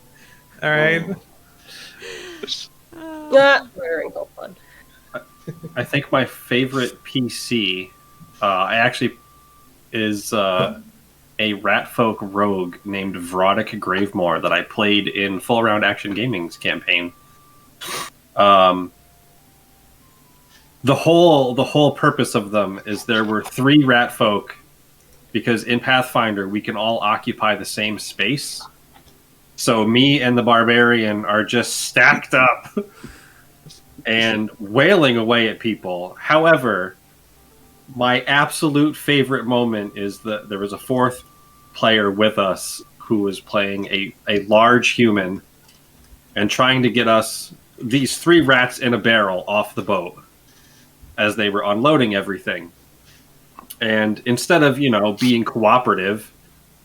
right. Murdering gold fun. I think my favorite PC is a Ratfolk rogue named Vrodic Gravemore that I played in Full Round Action Gaming's campaign. The whole purpose of them is there were 3 Ratfolk because in Pathfinder we can all occupy the same space. So me and the barbarian are just stacked up and wailing away at people. However, my absolute favorite moment is that there was a 4th player with us who was playing a large human and trying to get us, these 3 rats in a barrel, off the boat as they were unloading everything. And instead of, being cooperative,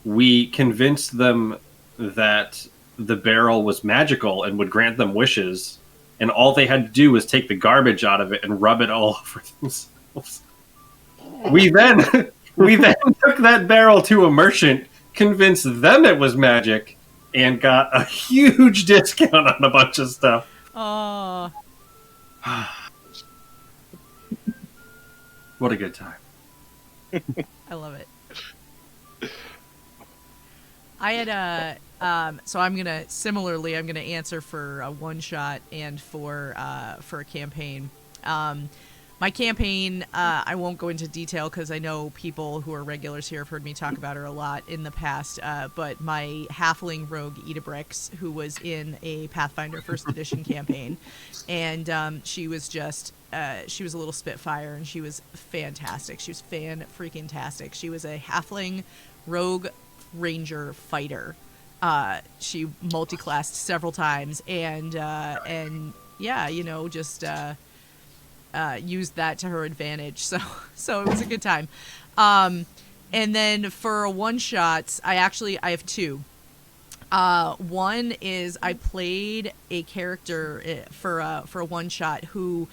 we convinced them that the barrel was magical and would grant them wishes, and all they had to do was take the garbage out of it and rub it all over themselves. We then took that barrel to a merchant, convinced them it was magic, and got a huge discount on a bunch of stuff. Oh. What a good time. I love it. I had so I'm gonna answer for a one shot and for a campaign. My campaign, I won't go into detail because I know people who are regulars here have heard me talk about her a lot in the past. But my halfling rogue Edabrix, who was in a Pathfinder First Edition campaign, and she was just she was a little spitfire, and she was fantastic. She was fan-freaking-tastic. She was a halfling rogue ranger fighter. She multi-classed several times, and yeah, just used that to her advantage. So it was a good time. And then for one-shots, I have 2. One is I played a character for a one-shot who,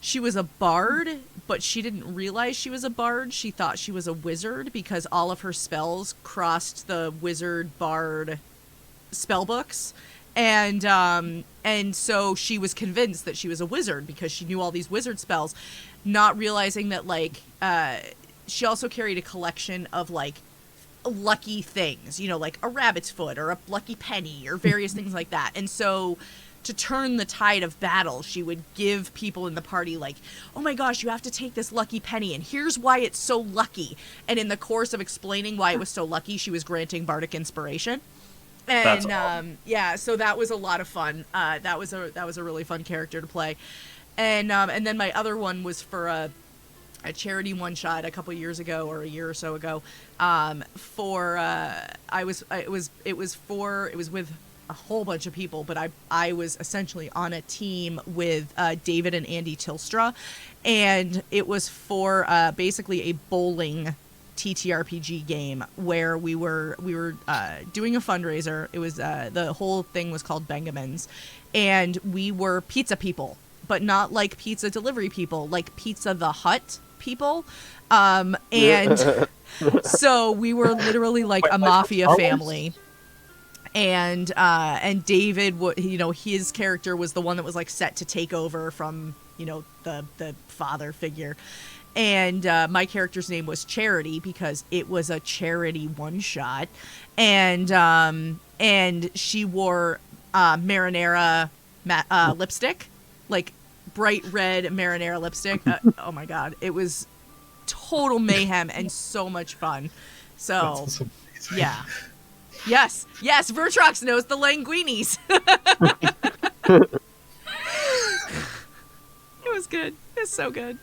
she was a bard, but she didn't realize she was a bard. She thought she was a wizard because all of her spells crossed the wizard-bard spell books. And so she was convinced that she was a wizard because she knew all these wizard spells, not realizing that, she also carried a collection of, lucky things, like a rabbit's foot or a lucky penny or various things like that. And so to turn the tide of battle, she would give people in the party, oh my gosh, you have to take this lucky penny, and here's why it's so lucky. And in the course of explaining why it was so lucky, she was granting bardic inspiration. And awesome. so that was a lot of fun. That was a really fun character to play. And then my other one was for a charity one shot a couple years ago or a year or so ago. It was with a whole bunch of people, but I was essentially on a team with David and Andy Tilstra, and it was for basically a bowling TTRPG game where we were doing a fundraiser. It was the whole thing was called Bengamins, and we were pizza people, but not like pizza delivery people, like Pizza the Hut people. And so we were literally like a mafia family. And David, his character was the one that was like set to take over from, the father figure. And my character's name was Charity because it was a charity one shot. And she wore marinara lipstick, like bright red marinara lipstick. Oh my God. It was total mayhem and so much fun. So, yeah. Yes, Vertrox knows the linguinis. It was good. It was so good.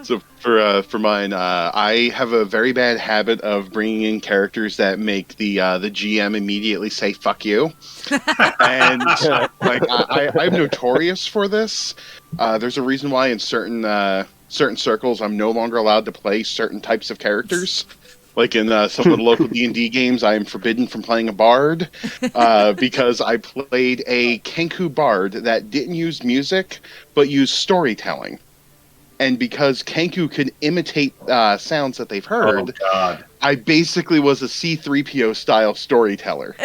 So for mine, I have a very bad habit of bringing in characters that make the GM immediately say "fuck you," and I'm notorious for this. There's a reason why in certain circles I'm no longer allowed to play certain types of characters. Like in some of the local D&D games, I am forbidden from playing a bard because I played a Kenku bard that didn't use music but used storytelling. And because Kenku could imitate sounds that they've heard, I basically was a C-3PO style storyteller.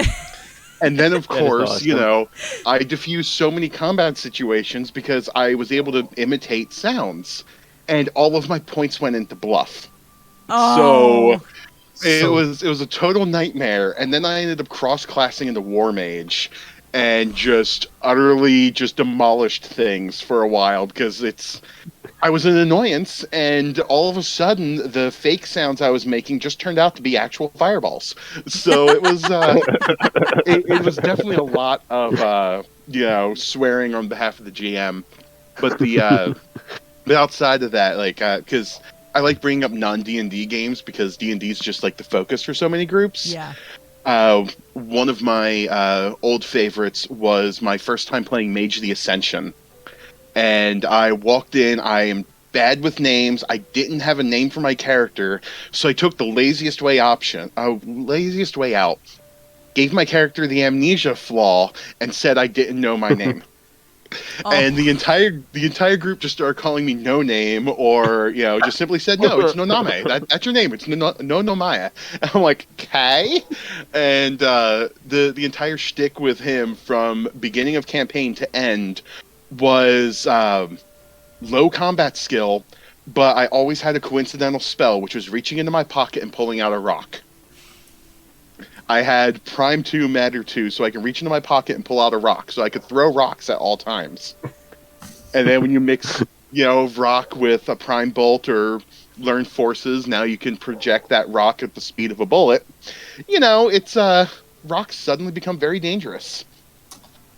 And then, of course, awesome. I diffused so many combat situations because I was able to imitate sounds. And all of my points went into bluff. So it was a total nightmare. And then I ended up cross-classing into War Mage and just utterly just demolished things for a while because I was an annoyance, and all of a sudden the fake sounds I was making just turned out to be actual fireballs. So it was it was definitely a lot of swearing on behalf of the GM. But but outside of that, because I like bringing up non-D&D games because D&D is just like the focus for so many groups. Yeah. One of my old favorites was my first time playing Mage the Ascension. And I walked in, I am bad with names, I didn't have a name for my character, so I took the laziest way out, gave my character the amnesia flaw, and said I didn't know my name. And the entire group just started calling me No Name, or just simply said, "No, it's Noname. That's your name. It's No Nomaya." And I'm like, "Okay." And the entire shtick with him from beginning of campaign to end was low combat skill, but I always had a coincidental spell, which was reaching into my pocket and pulling out a rock. I had Prime 2, Matter 2, so I can reach into my pocket and pull out a rock, so I could throw rocks at all times. And then when you mix, rock with a Prime Bolt or Learn Forces, now you can project that rock at the speed of a bullet. It's rocks suddenly become very dangerous.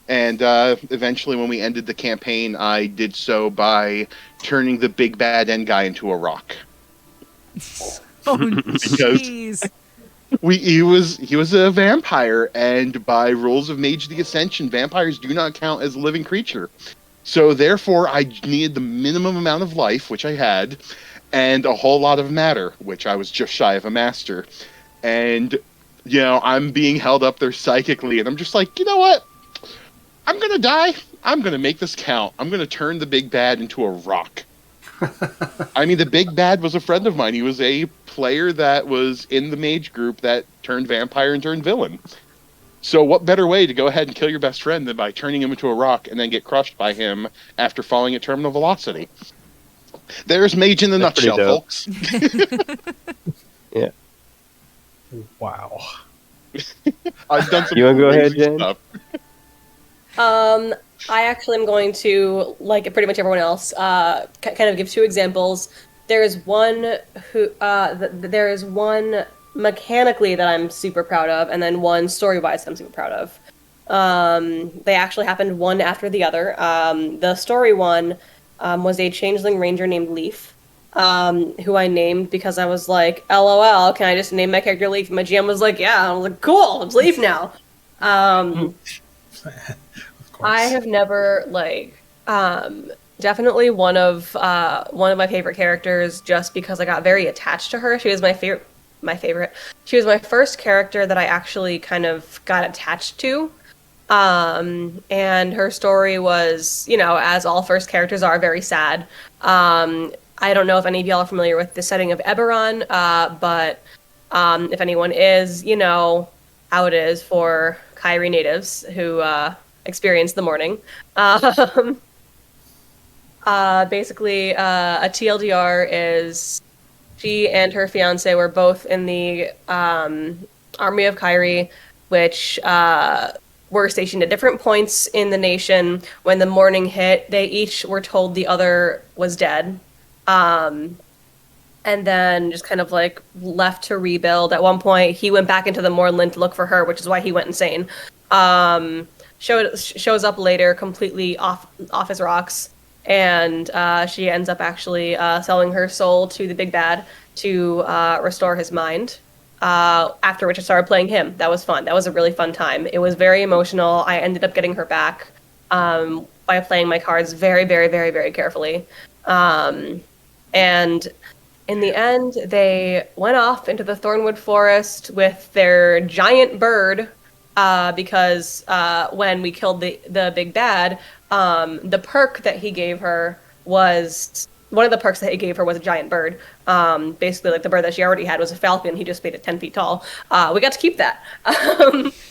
And eventually, when we ended the campaign, I did so by turning the big bad end guy into a rock. Jeez. He was a vampire, and by rules of Mage the Ascension, vampires do not count as a living creature. So therefore, I needed the minimum amount of life, which I had, and a whole lot of matter, which I was just shy of a master. And I'm being held up there psychically, and I'm just like, you know what? I'm going to die. I'm going to make this count. I'm going to turn the big bad into a rock. I mean, the big bad was a friend of mine. He was a player that was in the mage group that turned vampire and turned villain. So what better way to go ahead and kill your best friend than by turning him into a rock and then get crushed by him after falling at terminal velocity? There's Mage in the nutshell, folks. Yeah. Wow. I've done some You want to go ahead, crazy Jen? stuff. I actually am going to, like pretty much everyone else, kind of give two examples. There is one mechanically that I'm super proud of, and then one story-wise that I'm super proud of. They actually happened one after the other. The story one was a changeling ranger named Leaf, who I named because I was like, LOL, can I just name my character Leaf? And my GM was like, yeah. I was like, cool, it's Leaf now. Of course. I have never definitely one of my favorite characters just because I got very attached to her. She was my favorite. She was my first character that I actually kind of got attached to. And her story was, as all first characters are, very sad. I don't know if any of y'all are familiar with the setting of Eberron, but if anyone is, you know how it is for Kyrie natives who experience the mourning. Basically, a TLDR is she and her fiance were both in the army of Kyrie, which were stationed at different points in the nation. When the morning hit, they each were told the other was dead. And then just kind of left to rebuild. At one point, he went back into the moorland to look for her, which is why he went insane. Shows up later completely off his rocks. And she ends up actually selling her soul to the big bad to restore his mind. After which I started playing him. That was fun. That was a really fun time. It was very emotional. I ended up getting her back by playing my cards very, very, very, very carefully. And in the end, they went off into the Thornwood Forest with their giant bird because when we killed the big bad, the perk that he gave her was... One of the perks that he gave her was a giant bird. Basically, the bird that she already had was a falcon. He just made it 10 feet tall. We got to keep that.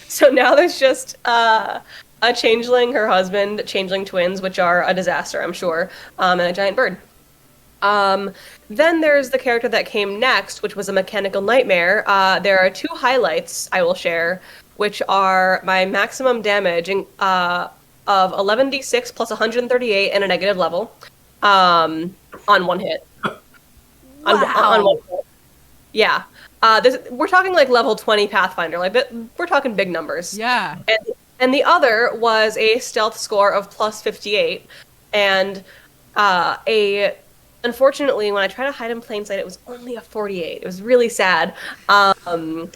So now there's just a changeling, her husband, changeling twins, which are a disaster, I'm sure, and a giant bird. Then there's the character that came next, which was a mechanical nightmare. There are two highlights I will share, which are my maximum damage of 11d6 plus 138 and a negative level. On one hit. On one hit. Yeah. We're talking level 20 Pathfinder. We're talking big numbers. Yeah. And the other was a stealth score of plus 58. And unfortunately, when I tried to hide in plain sight, it was only a 48. It was really sad. And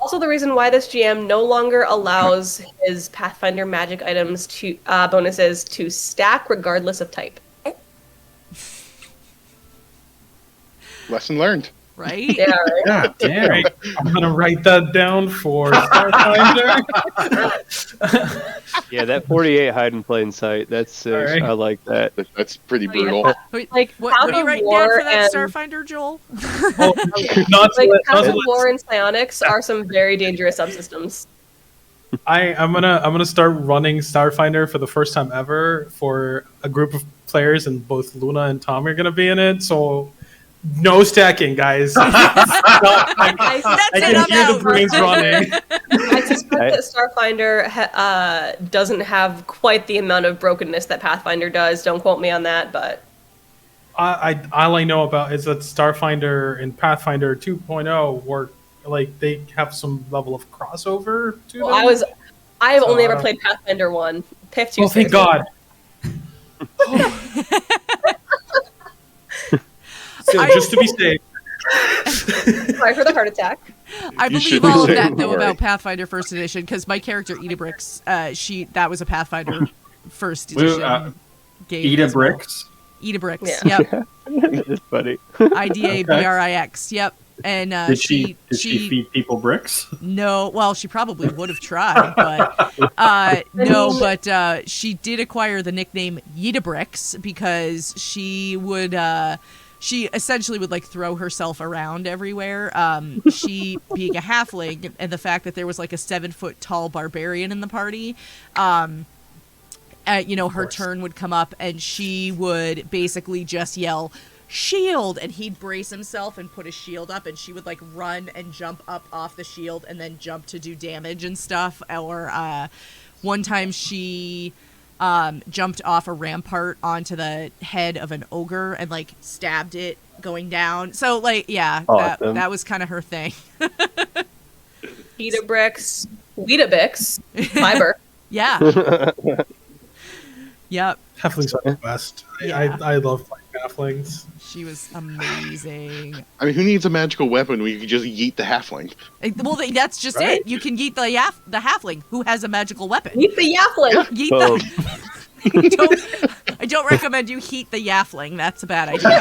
also the reason why this GM no longer allows his Pathfinder magic items to bonuses to stack regardless of type. Lesson learned. Right? Yeah, right. God damn. Right. I'm gonna write that down for Starfinder. Yeah, that 48 hide in plain sight. That's sick. Right. I like that. That's pretty brutal. Wait, what Sound are you of writing down War for that, and- Starfinder, Joel? House of War and Psionics are some very dangerous subsystems. I'm gonna start running Starfinder for the first time ever for a group of players, and both Luna and Tom are gonna be in it. So no stacking, guys. I can hear the brains running. I suspect that Starfinder doesn't have quite the amount of brokenness that Pathfinder does. Don't quote me on that, but All I know about is that Starfinder and Pathfinder 2.0 work they have some level of crossover to them. I have only ever played Pathfinder 1. Piff 2. Oh, thank God. So just to be safe. Sorry for the heart attack. I believe should all of say, that don't though worry. about Pathfinder First Edition because my character Eda Bricks, that was a Pathfinder First Wait, Edition game. Eda as well. Bricks? Eda Bricks. Yeah. Yep. It's funny. IDABRIX. Yep. And Did she feed people bricks? No, well, she probably would have tried, but no. But she did acquire the nickname Yeetabricks because she would. She essentially would throw herself around everywhere. She being a halfling, and the fact that there was a 7-foot tall barbarian in the party. Her turn would come up, and she would basically just yell, "Shield!" and he'd brace himself and put his shield up, and she would run and jump up off the shield and then jump to do damage and stuff. Or one time she jumped off a rampart onto the head of an ogre and stabbed it going down. So like, yeah, Awesome. that was kind of her thing. Pita bricks, Weetabix, fiber. Yeah. Yep. Halflings are the best. Yeah. I love playing halflings. She was amazing. I mean, who needs a magical weapon when you can just yeet the halfling? Well, that's just Right. it. You can yeet the halfling who has a magical weapon. Eat the yaffling. Yeet Boom. I don't recommend you heat the yaffling. That's a bad idea.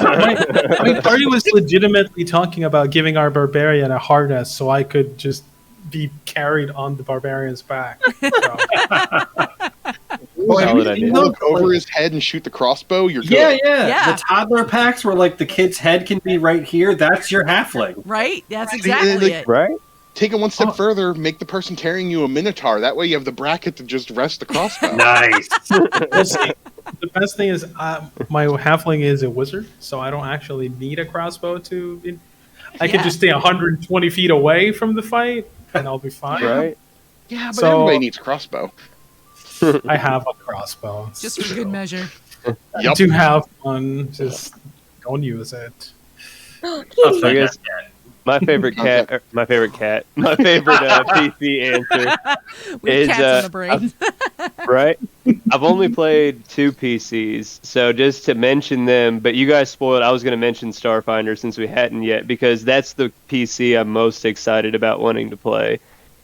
I mean, party was legitimately talking about giving our barbarian a harness so I could just be carried on the barbarian's back. So, Well, I Solid mean, idea. you look over his head and shoot the crossbow, you're good. Yeah. The toddler packs where like the kid's head can be right here. That's your halfling. Right? That's Right. exactly Like, it. Right? Take it one step further, make the person carrying you a minotaur. That way you have the bracket to just rest the crossbow. Nice. we'll see. The best thing is my halfling is a wizard, so I don't actually need a crossbow to. I can Yeah. just stay 120 feet away from the fight, and I'll be fine. Right? Yeah, but So- everybody needs a crossbow. I have a crossbow. Just for good measure. I Yep. do have one. Just don't use it. So I guess my favorite my favorite PC answer, With Is, cats in the brain. right? I've only played 2 PCs, so just to mention them, but you guys spoiled, I was going to mention Starfinder since we hadn't yet, because that's the PC I'm most excited about wanting to play.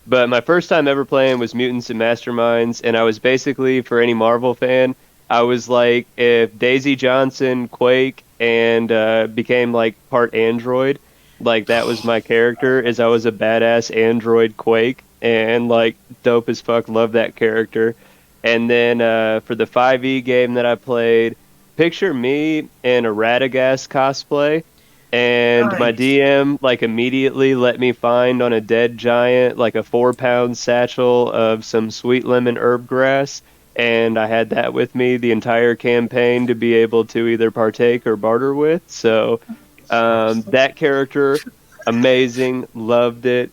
But my first time ever playing was Mutants and Masterminds, and I was basically, for any Marvel fan, I was like, if Daisy Johnson, Quake, and became like part android, like that was my character, is I was a badass android Quake, and like dope as fuck, love that character. And then for the 5e game that I played, picture me in a Radagast cosplay, and my DM like immediately let me find on a dead giant like a 4-pound satchel of some sweet lemon herb grass, and I had that with me the entire campaign to be able to either partake or barter with. So that character, amazing, loved it.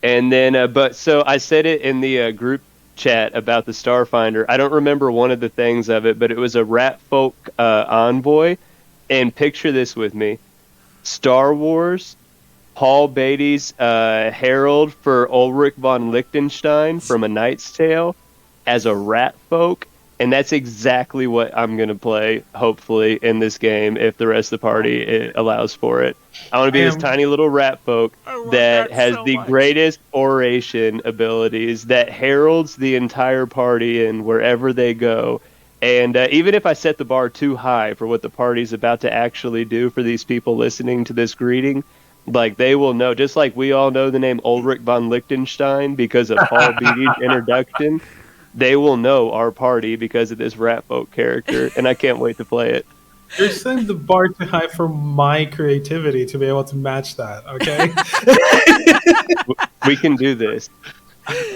And then but so I said it in the group chat about the Starfinder. I don't remember one of the things of it, but it was a rat folk envoy. And picture this with me: Star Wars, Paul Beatty's herald for Ulrich von Liechtenstein from A Knight's Tale as a rat folk. And that's exactly what I'm going to play, hopefully, in this game if the rest of the party allows for it. I want to be this tiny little rat folk that has so the much. greatest oration abilities, that heralds the entire party in wherever they go. And even if I set the bar too high for what the party's about to actually do for these people listening to this greeting, like they will know, just like we all know the name Ulrich von Liechtenstein because of Paul Beatty's introduction, they will know our party because of this rat folk character, and I can't wait to play it. You're setting the bar too high for my creativity to be able to match that, okay? We can do this.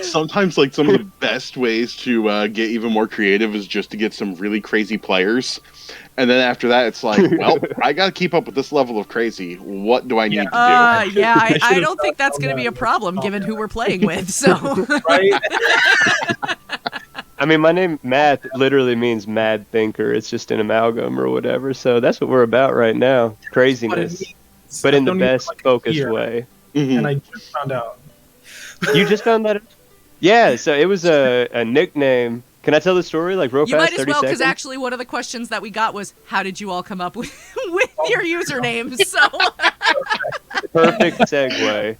Sometimes, like, some of the best ways to get even more creative is just to get some really crazy players. And then after that, it's like, well, I got to keep up with this level of crazy. What do I need to do? Yeah, I should've don't think that's thought going to on be a that. problem given who we're playing with. So, Right? I mean, my name, Matt, literally means mad thinker. It's just an amalgam or whatever, so that's what we're about right now. Craziness. But in the best focused way. Mhm. And I just found out. You just found that out? Yeah, so it was a nickname. Can I tell the story, like, real you fast, might as 30 well, because seconds? actually one of the questions that we got was, how did you all come up with your usernames? So, Perfect segue.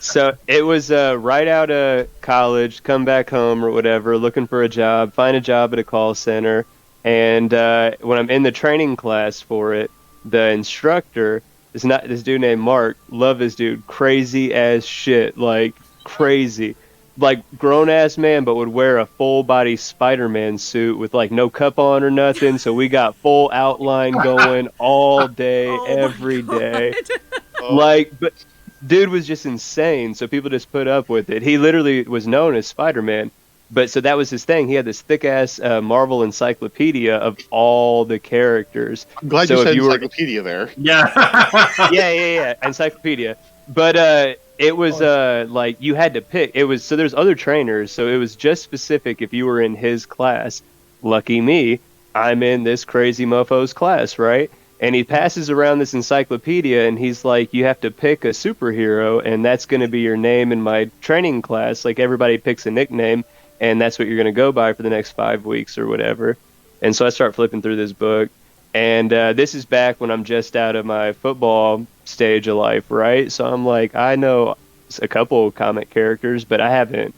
So it was right out of college, come back home or whatever, looking for a job, find a job at a call center. And when I'm in the training class for it, the instructor is not this dude named Mark. Love this dude. Crazy as shit. Like, crazy. Like, grown-ass man, but would wear a full-body Spider-Man suit with, like, no cup on or nothing. So we got full outline going all day, Oh my every day. God. Like, but dude was just insane, so people just put up with it. He literally was known as Spider-Man, but so that was his thing. He had this thick-ass Marvel encyclopedia of all the characters. I'm glad So you if said you were- encyclopedia there. Yeah. yeah, encyclopedia. But it was like you had to pick. It was so there's other trainers, so it was just specific if you were in his class. Lucky me, I'm in this crazy mofo's class, right? And he passes around this encyclopedia, and he's like, you have to pick a superhero, and that's going to be your name in my training class. Like, everybody picks a nickname, and that's what you're going to go by for the next 5 weeks or whatever. And so I start flipping through this book, and this is back when I'm just out of my football stage of life, right? So I'm like, I know a couple of comic characters, but I haven't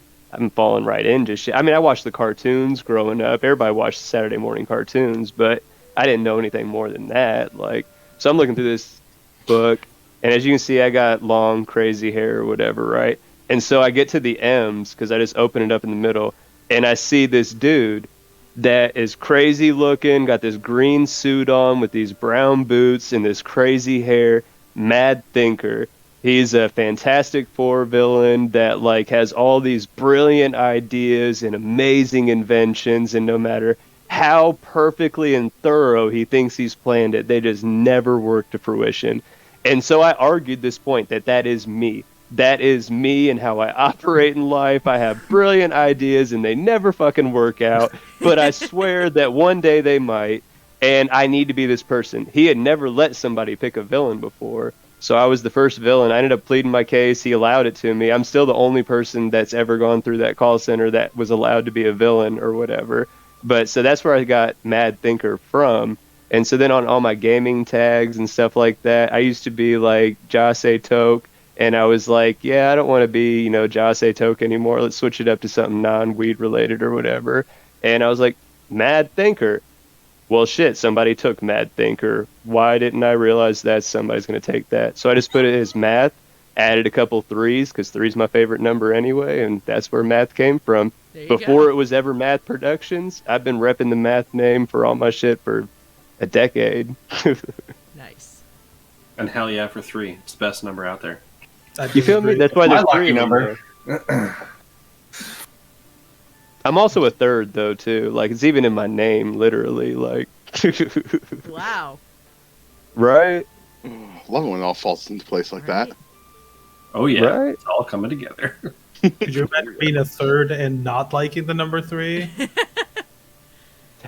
fallen right into shit. I mean, I watched the cartoons growing up. Everybody watched the Saturday morning cartoons, but I didn't know anything more than that. Like, so I'm looking through this book, and as you can see, I got long, crazy hair or whatever, right? And so I get to the M's because I just open it up in the middle, and I see this dude that is crazy looking, got this green suit on with these brown boots and this crazy hair, Mad Thinker. He's a Fantastic Four villain that like has all these brilliant ideas and amazing inventions, and no matter how perfectly and thorough he thinks he's planned it, they just never work to fruition. And so I argued this point that is me. That is me and how I operate in life. I have brilliant ideas and they never fucking work out, but I swear that one day they might, and I need to be this person. He had never let somebody pick a villain before, so I was the first villain. I ended up pleading my case. He allowed it to me. I'm still the only person that's ever gone through that call center that was allowed to be a villain or whatever. But so that's where I got Mad Thinker from. And so then on all my gaming tags and stuff like that, I used to be like Jase Toke. And I was like, yeah, I don't want to be, Jase Toke anymore. Let's switch it up to something non-weed related or whatever. And I was like, Mad Thinker. Well, shit, somebody took Mad Thinker. Why didn't I realize that somebody's going to take that? So I just put it as math, added a couple threes, because 3's my favorite number anyway, and that's where math came from. Before it was ever Math Productions, I've been repping the math name for all my shit for a decade. Nice. And hell yeah for 3. It's the best number out there. You feel me? That's why there's my 3 lucky number. I'm also a 3rd, though, too. Like, it's even in my name, literally. Like, wow. Right? Love it when it all falls into place like that. Oh, yeah. Right? It's all coming together. Could you imagine being a 3rd and not liking the number 3?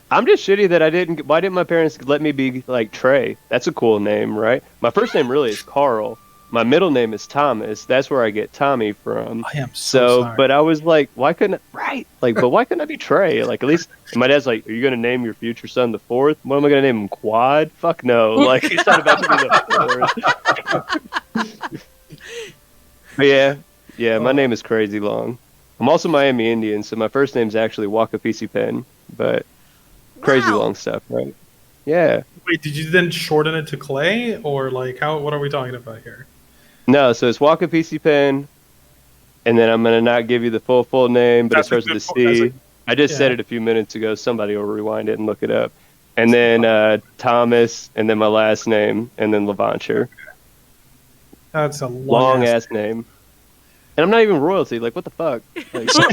I'm just shitty that I didn't. Why didn't my parents let me be like Trey? That's a cool name, right? My first name really is Carl. My middle name is Thomas. That's where I get Tommy from. I am so sorry. But I was like, why couldn't but why couldn't I be Trey? Like, at least my dad's like, are you gonna name your future son the 4th? What am I gonna name him? Quad? Fuck no. Like, he's not about to be the 4th. But yeah, my name is crazy long. I'm also Miami Indian, so my first name's actually Wakapisi Pen, but crazy long stuff, right? Yeah. Wait, did you then shorten it to Clay, or like how? What are we talking about here? No, so it's Wakapisi Pen, and then I'm gonna not give you the full name, but it starts with a C. I just said it a few minutes ago. Somebody will rewind it and look it up. And then Thomas, and then my last name, and then Levanture. That's a long ass name. And I'm not even royalty. Like, what the fuck? Like, well,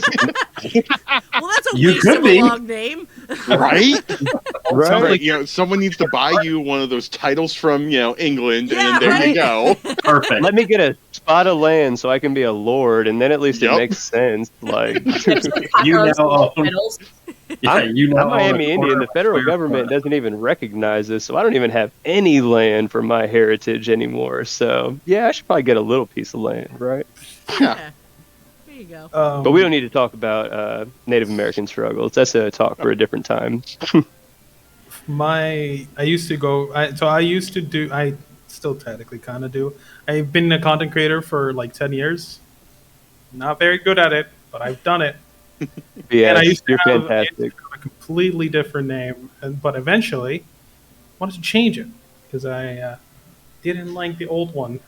that's a waste of a long name. Right? Right. Like, someone needs to buy you one of those titles from, England, and then there you go. Perfect. Let me get a spot of land so I can be a lord, and then at least it makes sense. Like, you now own. I'm Miami Indian. The federal government doesn't even recognize this, so I don't even have any land for my heritage anymore. So, yeah, I should probably get a little piece of land, right? Yeah. There you go. But we don't need to talk about Native American struggles. That's a talk for a different time. I still technically kind of do. I've been a content creator for like 10 years. Not very good at it, but I've done it. Yeah, and I used to you're have fantastic. a completely different name, but eventually wanted to change it because I didn't like the old one.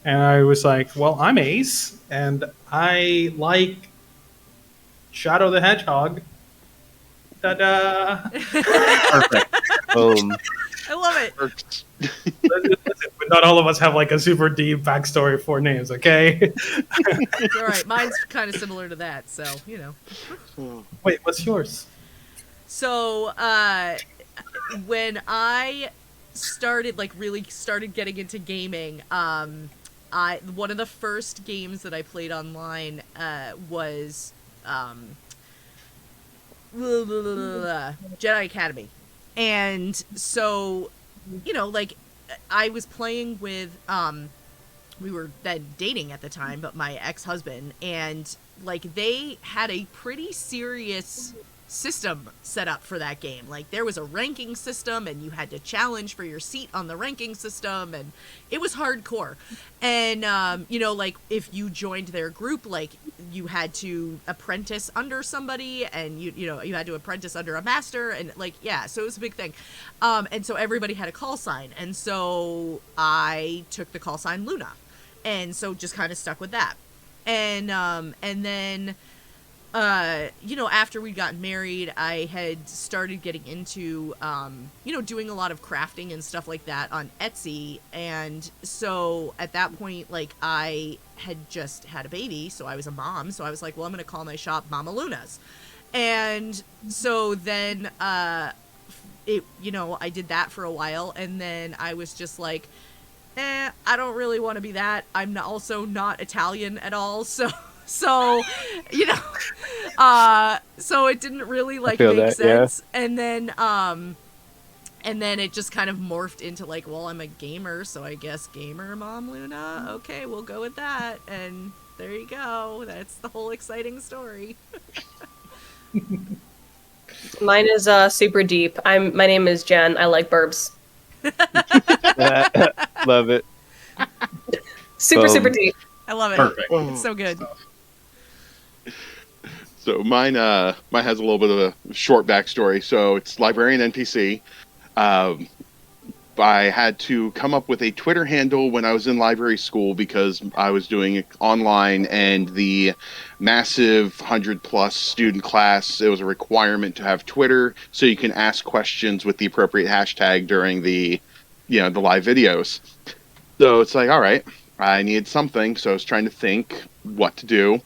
And I was like, well, I'm Ace, and I like Shadow the Hedgehog. Ta-da! Perfect. Boom. I love it. But not all of us have like a super deep backstory for names, okay? It's all right. Mine's kind of similar to that, so, Wait, what's yours? So, when I really started getting into gaming, one of the first games that I played online was Jedi Academy. And so like I was playing with we were then dating at the time, but my ex-husband, and like they had a pretty serious system set up for that game. Like there was a ranking system and you had to challenge for your seat on the ranking system, and it was hardcore. And like if you joined their group, like you had to apprentice under somebody, and you had to apprentice under a master, and like so it was a big thing. And so everybody had a call sign, and so I took the call sign Luna, and so just kind of stuck with that. And then after we'd gotten married, I had started getting into, doing a lot of crafting and stuff like that on Etsy. And so at that point, like, I had just had a baby, so I was a mom. So I was like, well, I'm going to call my shop Mama Luna's. And so then, I did that for a while. And then I was just like, I don't really want to be that. I'm also not Italian at all. So so it didn't really like make sense. Yeah. And then it just kind of morphed into like, well, I'm a gamer, so I guess Gamer Mom Luna. Okay, we'll go with that. And there you go. That's the whole exciting story. Mine is super deep. My name is Jen. I like burbs. Love it. Super deep. I love it. Perfect. It's so good. So mine has a little bit of a short backstory. So it's librarian NPC. I had to come up with a Twitter handle when I was in library school because I was doing it online, and the massive 100+ student class, it was a requirement to have Twitter so you can ask questions with the appropriate hashtag during the live videos. So it's like, all right, I needed something, so I was trying to think what to do.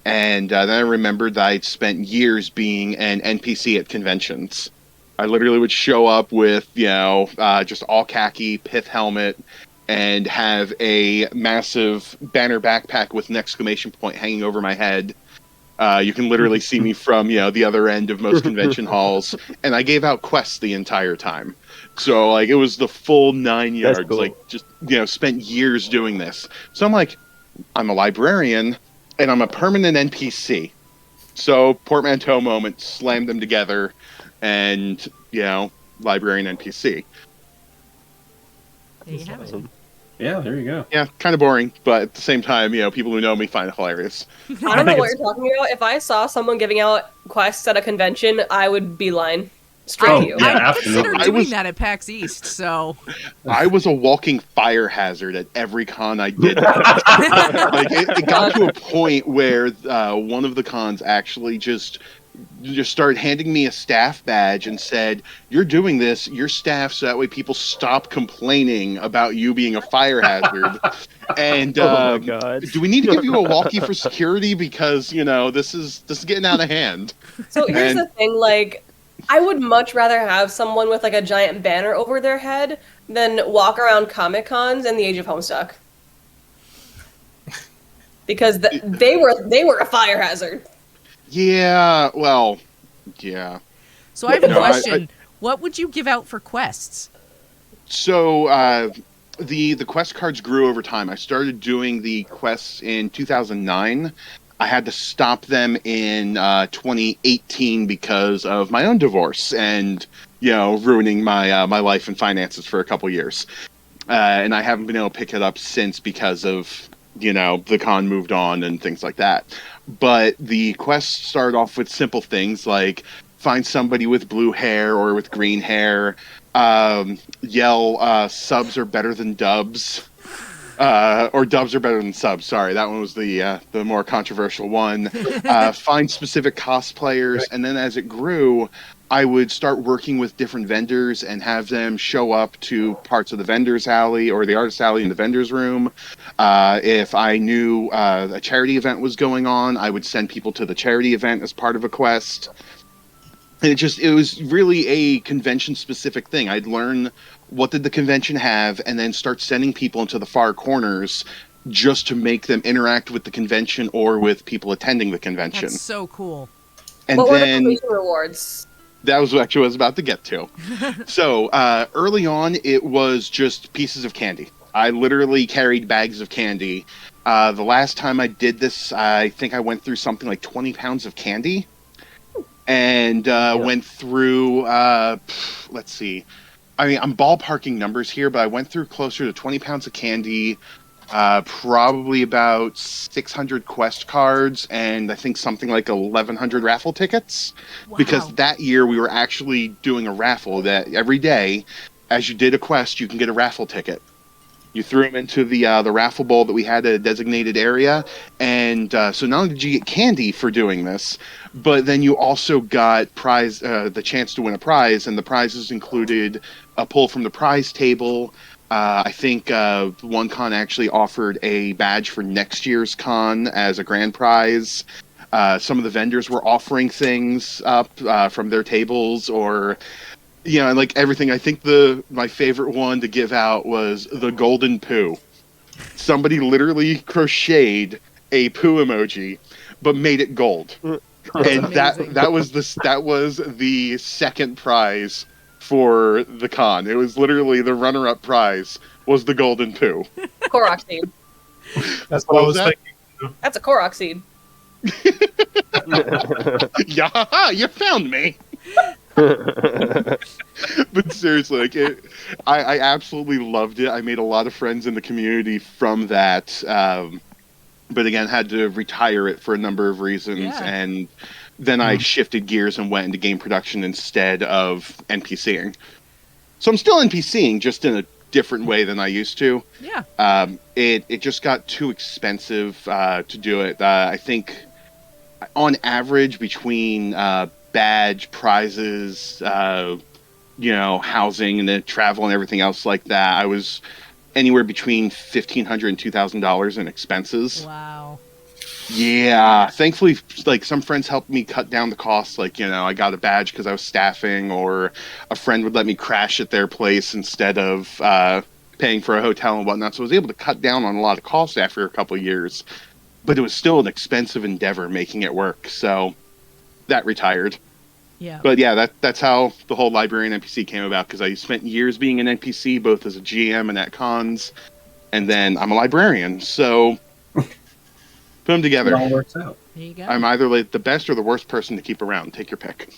And then I remembered that I'd spent years being an NPC at conventions. I literally would show up with, just all khaki, pith helmet, and have a massive banner backpack with an exclamation point hanging over my head. You can literally see me from, the other end of most convention halls. And I gave out quests the entire time. So, like, it was the full 9 yards. Cool. Like, just, spent years doing this. So I'm like, I'm a librarian, and I'm a permanent NPC. So, portmanteau moment, slammed them together, and, librarian NPC. There you have it. Yeah, there you go. Yeah, kind of boring, but at the same time, people who know me find it hilarious. I don't know what you're talking about. If I saw someone giving out quests at a convention, I would beeline straight to you. Yeah, I considered doing that at PAX East, so... I was a walking fire hazard at every con I did. Like, it got to a point where one of the cons actually just started handing me a staff badge and said, you're doing this, your staff, so that way people stop complaining about you being a fire hazard. And oh my God. Do we need to give you a walkie for security? Because, this is getting out of hand. So here's the thing, like, I would much rather have someone with like a giant banner over their head than walk around Comic Cons in the Age of Homestuck. Because they were a fire hazard. Yeah, well, yeah. So I have a question. What would you give out for quests? So the quest cards grew over time. I started doing the quests in 2009. I had to stop them in 2018 because of my own divorce and, ruining my my life and finances for a couple years. And I haven't been able to pick it up since because of, the con moved on and things like that. But the quests started off with simple things like find somebody with blue hair or with green hair, yell subs are better than dubs. Or dubs are better than subs. Sorry, that one was the more controversial one. Find specific cosplayers, and then as it grew, I would start working with different vendors and have them show up to parts of the vendors alley or the artist alley in the vendors room. If I knew a charity event was going on, I would send people to the charity event as part of a quest. And it was really a convention specific thing. I'd learn what did the convention have, and then start sending people into the far corners just to make them interact with the convention or with people attending the convention. That's so cool. And what then, were the completion rewards? That was actually what I was about to get to. So early on, it was just pieces of candy. I literally carried bags of candy. The last time I did this, I think I went through something like 20 pounds of candy. And went through, let's see. I mean, I'm ballparking numbers here, but I went through closer to 20 pounds of candy, probably about 600 quest cards, and I think something like 1,100 raffle tickets. Wow. Because that year we were actually doing a raffle that every day, as you did a quest, you can get a raffle ticket. You threw them into the raffle bowl that we had at a designated area, and so not only did you get candy for doing this, but then you also got the chance to win a prize, and the prizes included a pull from the prize table. I think one con actually offered a badge for next year's con as a grand prize. Some of the vendors were offering things up from their tables, or like everything. I think my favorite one to give out was the golden poo. Somebody literally crocheted a poo emoji, but made it gold. And that was the second prize for the con. It was literally the runner-up prize was the golden poo. Korok seed. That's what I was thinking. That's a Korok seed. Yeah, you found me. But seriously, I absolutely loved it. I made a lot of friends in the community from that. But again, had to retire it for a number of reasons, and then I shifted gears and went into game production instead of NPCing. So I'm still NPCing, just in a different way than I used to. Yeah. It just got too expensive to do it. I think on average between badge, prizes, housing and the travel and everything else like that, I was anywhere between $1,500 and $2,000 in expenses. Wow. Yeah, thankfully, some friends helped me cut down the costs. I got a badge because I was staffing, or a friend would let me crash at their place instead of paying for a hotel and whatnot. So I was able to cut down on a lot of costs after a couple of years, but it was still an expensive endeavor making it work. So that retired. Yeah. But yeah, that's how the whole librarian NPC came about, because I spent years being an NPC, both as a GM and at cons, and then I'm a librarian, so put them together. It all works out. There you go. I'm either the best or the worst person to keep around. Take your pick.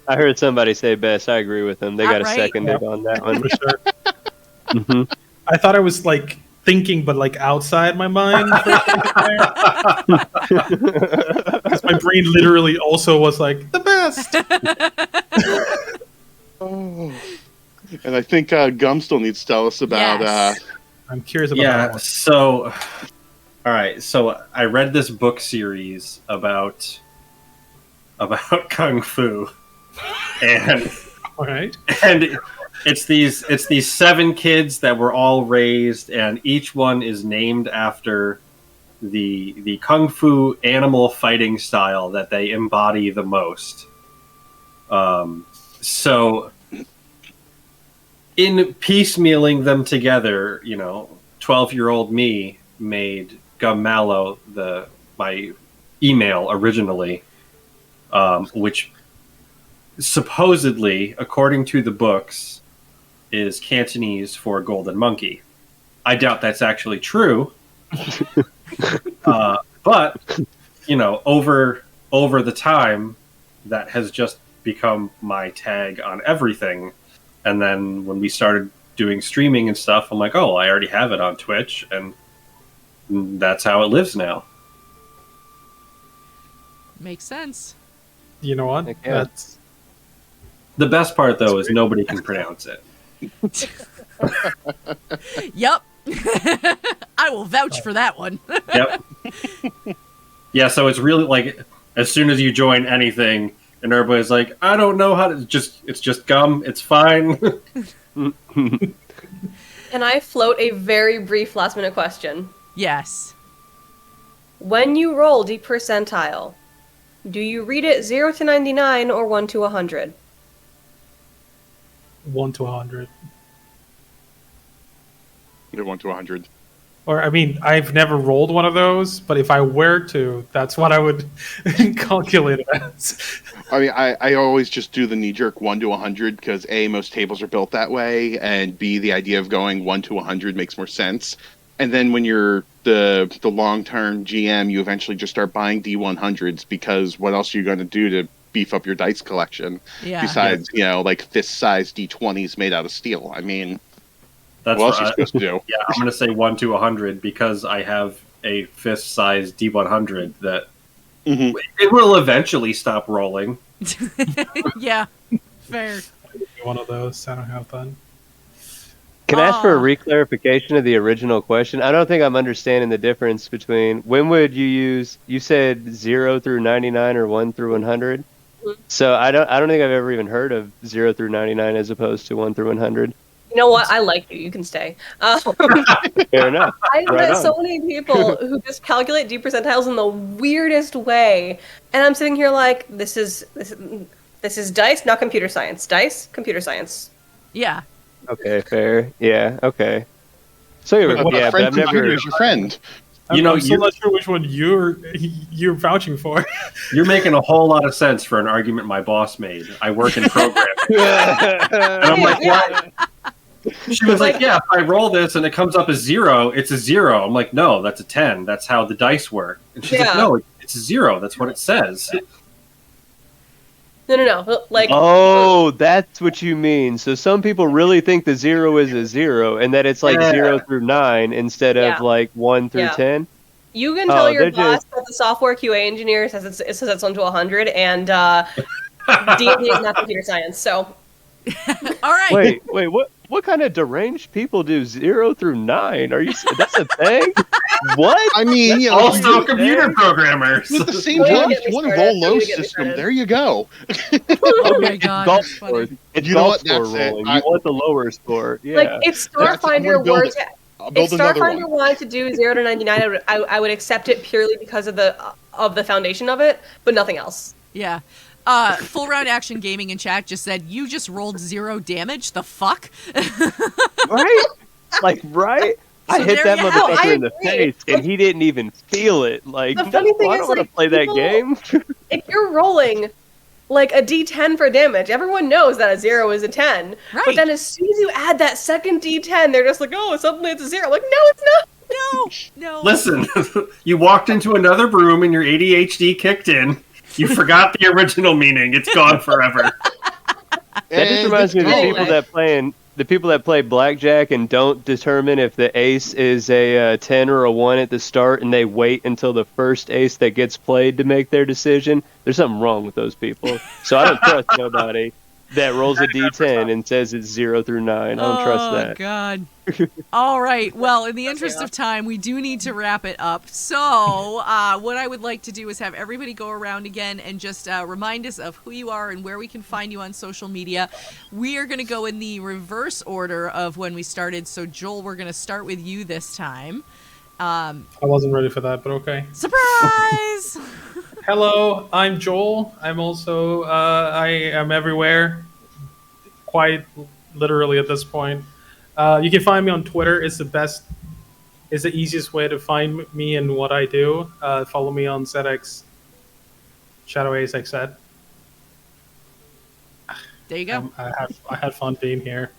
I heard somebody say best. I agree with them. They got a Right? seconded on that one. For sure. Mhm. I thought I was thinking, but outside my mind. Because my brain literally also was the best. Oh. And I think Gum still needs to tell us about. Yes. I'm curious about that one. So, all right. So I read this book series about kung fu, and All right. and it's these 7 kids that were all raised, and each one is named after the kung fu animal fighting style that they embody the most. So in piecemealing them together, 12-year-old me made Gum Mallow my email originally, which supposedly, according to the books, is Cantonese for golden monkey. I doubt that's actually true. But over the time, that has just become my tag on everything. And then when we started doing streaming and stuff, I'm like, oh, I already have it on Twitch, and that's how it lives now. Makes sense. You know what? Heck yeah. That's The best part, though, is nobody can pronounce it. Yep. I will vouch for that one. Yep. Yeah, so it's really as soon as you join anything, and everybody's like, I don't know how to. It's just Gum. It's fine. Can I float a very brief last minute question? Yes. When you roll deep percentile, do you read it 0 to 99 or 1 to 100? 1 to 100. Either 1 to 100. Or, I mean, I've never rolled one of those, but if I were to, that's what I would calculate it as. I mean, I always just do the knee-jerk 1 to 100 because A, most tables are built that way, and B, the idea of going 1 to 100 makes more sense. And then when you're the long-term GM, you eventually just start buying D100s because what else are you going to do to beef up your dice collection besides, like fist-sized D20s made out of steel? I mean, That's what else are you right. supposed to do? Yeah, I'm going to say 1 to 100 because I have a fist-sized D100 that it will eventually stop rolling. Yeah, fair. One of those. I don't have that. Can I ask for a reclarification of the original question? I don't think I'm understanding the difference between when would you use. You said 0 through 99 or 1 through 100. So I don't think I've ever even heard of 0 through 99 as opposed to 1 through 100. You know what? I like you. You can stay. Fair enough. I've met so many people who just calculate D percentiles in the weirdest way, and I'm sitting here like, this is dice, not computer science. Dice, computer science. Yeah. Okay, fair. Yeah, okay. So you're, But yeah, a but friend I've never. computer is your friend. I'm still not sure which one you're vouching for. You're making a whole lot of sense for an argument my boss made. I work in programming. And I'm like, what? She was like, yeah, if I roll this and it comes up as 0, it's a 0. I'm like, no, that's a 10. That's how the dice work. And she's like, no, it's a 0. That's what it says. No. Like, oh, that's what you mean. So some people really think the 0 is a 0 and that it's like 0 through 9 instead of like 1 through 10. You can tell your boss that the software QA engineer says it's 1 to 100, and D&D is not computer science. So, all right. Wait, what kind of deranged people do 0 through 9? Are you? That's a thing? What? I mean, also computer programmers. With the same time, you want to roll low system. There you go. Oh my god, golf that's funny. score. It's You know golf what? score That's it. rolling. You want the lower score. Yeah. like, if Starfinder were to... I'll If build another Starfinder one. wanted to do 0 to 99, I would accept it purely because of the foundation of it, but nothing else. Yeah. Full Round Action Gaming in chat just said, you just rolled 0 damage? The fuck? Right? Like, right? I So hit there that you go. motherfucker I in the agree. face, and he didn't even feel it. Like, The funny thing I is, don't want to like, play that people- game. If you're rolling like a D10 for damage, everyone knows that a 0 is a 10. Right. But then as soon as you add that second D10, they're just like, oh, suddenly it's a 0. Like, no, it's not. No. Listen, you walked into another room and your ADHD kicked in. You forgot the original meaning. It's gone forever. That just reminds me of the people that play blackjack and don't determine if the ace is a 10 or a 1 at the start, and they wait until the first ace that gets played to make their decision. There's something wrong with those people. So I don't trust nobody that rolls a d10 and says it's 0 through 9. I don't trust that. Oh, God. All right. Well, in the interest of time, we do need to wrap it up. So what I would like to do is have everybody go around again and just remind us of who you are and where we can find you on social media. We are going to go in the reverse order of when we started. So, Joel, we're going to start with you this time. I wasn't ready for that, but okay. Surprise! Hello, I'm Joel. I'm also, I am everywhere, quite literally at this point. You can find me on Twitter. It's the easiest way to find me and what I do. Follow me on ZX Shadow Ace, like said. There you go. I had fun being here.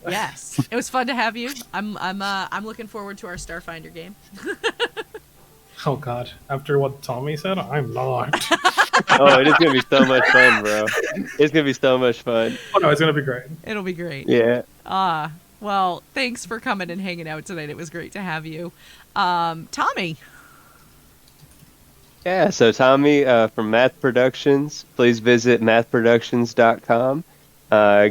Yes, it was fun to have you. I'm looking forward to our Starfinder game. Oh God! After what Tommy said, I'm not. Oh, it is gonna be so much fun, bro. It's gonna be so much fun. Oh no, it's gonna be great. It'll be great. Yeah. Well, thanks for coming and hanging out tonight. It was great to have you. Tommy. Yeah, so Tommy from Math Productions. Please visit mathproductions.com.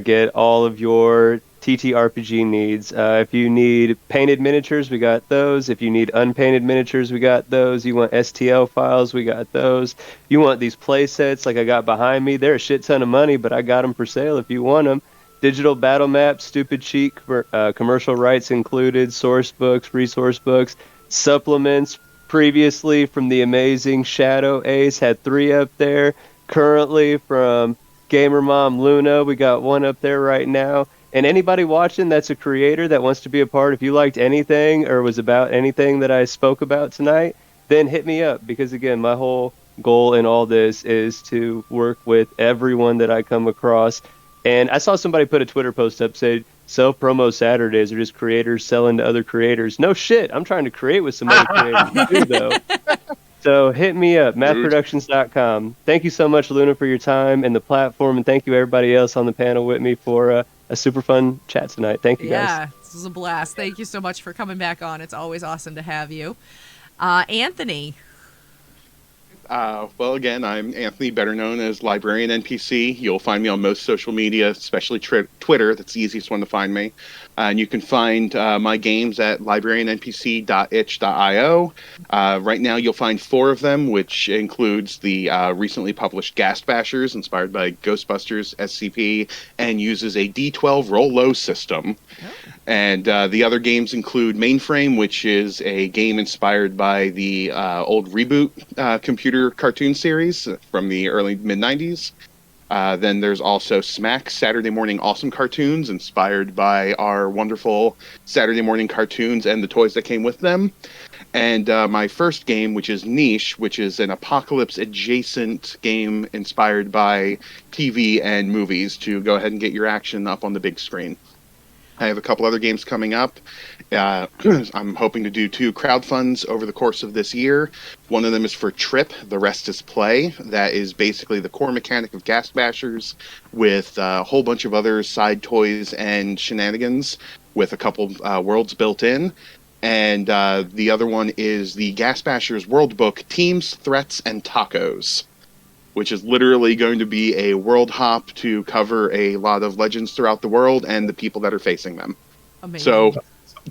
Get all of your TTRPG needs. If you need painted miniatures, we got those. If you need unpainted miniatures, we got those. You want STL files, we got those. You want these play sets like I got behind me, they're a shit ton of money, but I got them for sale if you want them. Digital battle maps, stupid cheat, commercial rights included, source books, resource books, supplements. Previously from the amazing Shadow Ace, had 3 up there. Currently from Gamer Mom Luna, we got 1 up there right now. And anybody watching that's a creator that wants to be a part, if you liked anything or was about anything that I spoke about tonight, then hit me up. Because again, my whole goal in all this is to work with everyone that I come across. And I saw somebody put a Twitter post up saying self-promo Saturdays are just creators selling to other creators. No shit. I'm trying to create with some other creators too, though. So hit me up, mathproductions.com. Thank you so much, Luna, for your time and the platform. And thank you, everybody else on the panel with me, for a super fun chat tonight. Thank you, guys. Yeah, this was a blast. Thank you so much for coming back on. It's always awesome to have you. Anthony. Well, again, I'm Anthony, better known as Librarian NPC. You'll find me on most social media, especially Twitter. That's the easiest one to find me. And you can find my games at librariannpc.itch.io. Right now, you'll find 4 of them, which includes the recently published Gastbashers, inspired by Ghostbusters SCP, and uses a D12 roll low system. Oh. And the other games include Mainframe, which is a game inspired by the old Reboot computer cartoon series from the early mid-90s. Then there's also Smack, Saturday Morning Awesome Cartoons, inspired by our wonderful Saturday morning cartoons and the toys that came with them. And my first game, which is Niche, which is an apocalypse-adjacent game inspired by TV and movies to go ahead and get your action up on the big screen. I have a couple other games coming up. I'm hoping to do 2 crowdfunds over the course of this year. One of them is for Trip, the rest is Play. That is basically the core mechanic of Gastbashers with a whole bunch of other side toys and shenanigans with a couple worlds built in. And the other one is the Gastbashers World Book, Teams, Threats, and Tacos, which is literally going to be a world hop to cover a lot of legends throughout the world and the people that are facing them. Amazing. So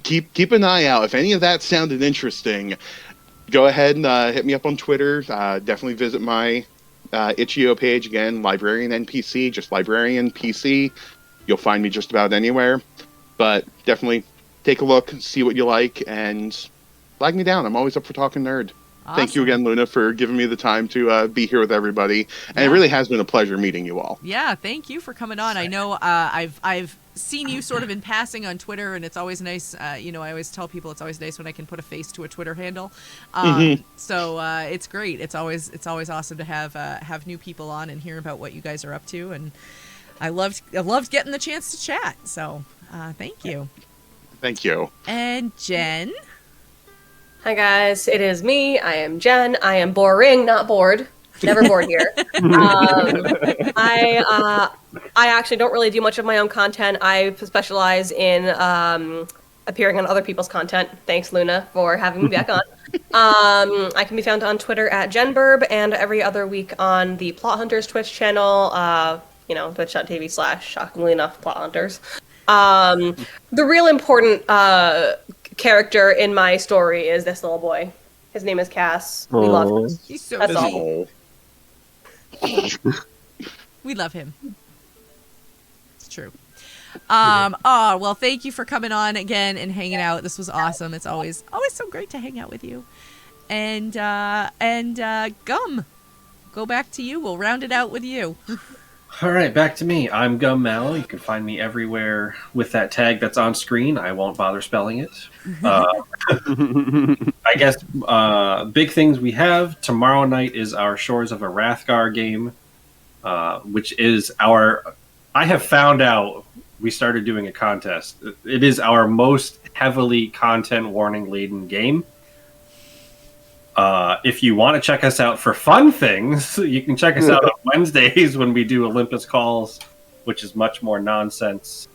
keep an eye out. If any of that sounded interesting, go ahead and hit me up on Twitter. Definitely visit my itch.io page. Again, Librarian NPC, just Librarian PC. You'll find me just about anywhere. But definitely take a look, see what you like, and flag me down. I'm always up for talking nerd. Awesome. Thank you again, Luna, for giving me the time to be here with everybody. And it really has been a pleasure meeting you all. Yeah, thank you for coming on. I know I've seen you sort of in passing on Twitter, and it's always nice. I always tell people it's always nice when I can put a face to a Twitter handle. So it's great. It's always awesome to have new people on and hear about what you guys are up to. And I loved getting the chance to chat. So thank you. Thank you. And Jen. Hi guys, it is me. I am Jen. I am boring, not bored. Never bored here. I actually don't really do much of my own content. I specialize in appearing on other people's content. Thanks, Luna, for having me back on. I can be found on Twitter at JenBurb and every other week on the Plot Hunters Twitch channel. Twitch.tv/shockingly enough Plot Hunters. The real important character in my story is this little boy. His name is Cass. We love him. He's so That's cute. all. We love him. It's true. Well, thank you for coming on again and hanging out. This was awesome. It's always so great to hang out with you. And Gum, go back to you. We'll round it out with you. All right, back to me. I'm Gum Mal. You can find me everywhere with that tag that's on screen. I won't bother spelling it. I guess big things we have. Tomorrow night is our Shores of Arathgar game, which is I have found out we started doing a contest. It is our most heavily content warning laden game. If you want to check us out for fun things, you can check us out on Wednesdays when we do Olympus Calls, which is much more nonsense.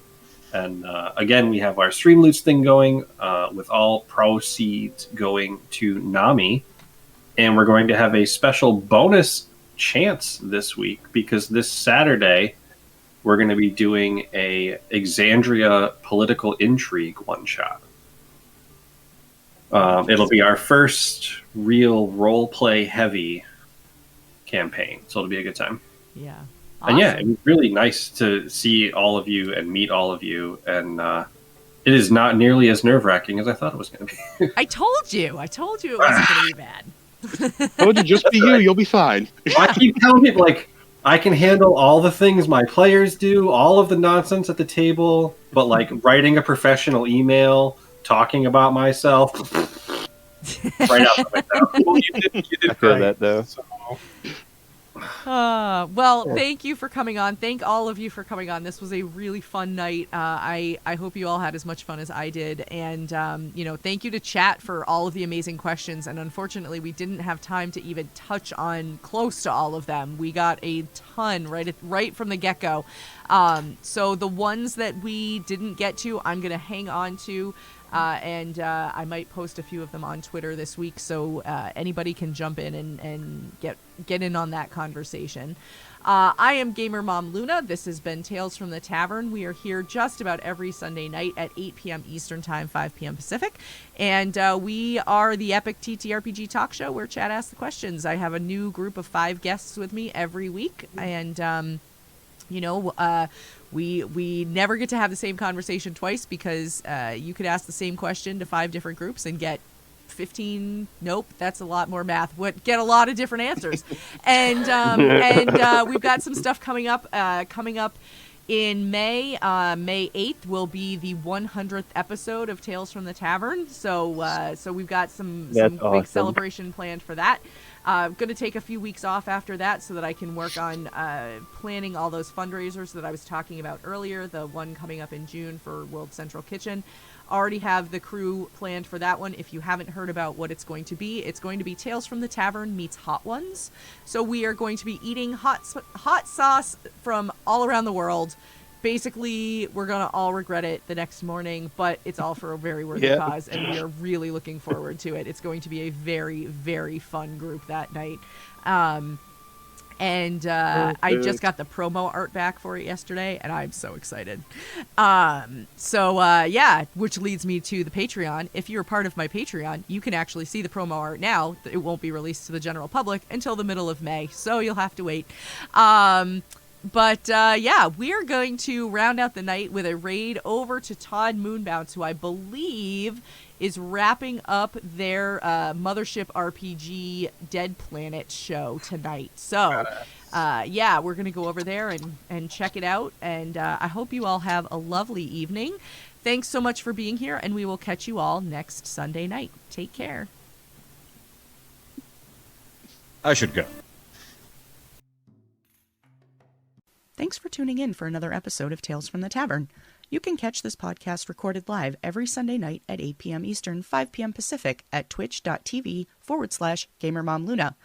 And again, we have our Streamloots thing going with all proceeds going to NAMI. And we're going to have a special bonus chance this week because this Saturday we're going to be doing a Exandria political intrigue one-shot. It'll be our first real role-play heavy campaign, so it'll be a good time. Yeah. Awesome. And yeah, it was really nice to see all of you and meet all of you, and it is not nearly as nerve-wracking as I thought it was going to be. I told you it wasn't going to be bad. Oh, to just be you, you'll be fine. I keep telling people, like, I can handle all the things my players do, all of the nonsense at the table, but like writing a professional email, talking about myself, right out the window. Well, you did I feel great, that though. so- Well, thank you for coming on. Thank all of you for coming on. This was a really fun night. I hope you all had as much fun as I did. And, thank you to chat for all of the amazing questions. And unfortunately, we didn't have time to even touch on close to all of them. We got a ton right from the get-go. So the ones that we didn't get to, I'm going to hang on to. And I might post a few of them on Twitter this week, so anybody can jump in and get in on that conversation. I am Gamer Mom Luna. This has been Tales from the Tavern. We are here just about every Sunday night at 8 p.m. Eastern Time, 5 p.m. Pacific. And we are the epic TTRPG talk show where chat asks the questions. I have a new group of 5 guests with me every week, and we never get to have the same conversation twice because you could ask the same question to 5 different groups and get 15. Nope, that's a lot more math. Get a lot of different answers. And we've got some stuff coming up in May. May 8th will be the 100th episode of Tales from the Tavern. So we've got some awesome. big celebration planned for that. I'm going to take a few weeks off after that so that I can work on planning all those fundraisers that I was talking about earlier, the one coming up in June for World Central Kitchen. Already have the crew planned for that one. If you haven't heard about what it's going to be Tales from the Tavern meets Hot Ones. So we are going to be eating hot sauce from all around the world. Basically, we're going to all regret it the next morning, but it's all for a very worthy cause, and we are really looking forward to it. It's going to be a very, very fun group that night. I just got the promo art back for it yesterday, and I'm so excited. Which leads me to the Patreon. If you're part of my Patreon, you can actually see the promo art now. It won't be released to the general public until the middle of May, so you'll have to wait. But we are going to round out the night with a raid over to Todd Moonbounce, who I believe is wrapping up their Mothership RPG Dead Planet show tonight. So, we're going to go over there and check it out. And I hope you all have a lovely evening. Thanks so much for being here, and we will catch you all next Sunday night. Take care. I should go. Thanks for tuning in for another episode of Tales from the Tavern. You can catch this podcast recorded live every Sunday night at 8 p.m. Eastern, 5 p.m. Pacific at twitch.tv/GamerMomLuna.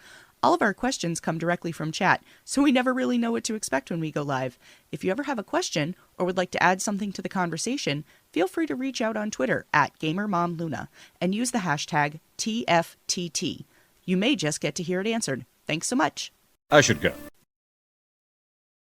All of our questions come directly from chat, so we never really know what to expect when we go live. If you ever have a question or would like to add something to the conversation, feel free to reach out on Twitter at GamerMomLuna and use the hashtag TFTT. You may just get to hear it answered. Thanks so much. I should go.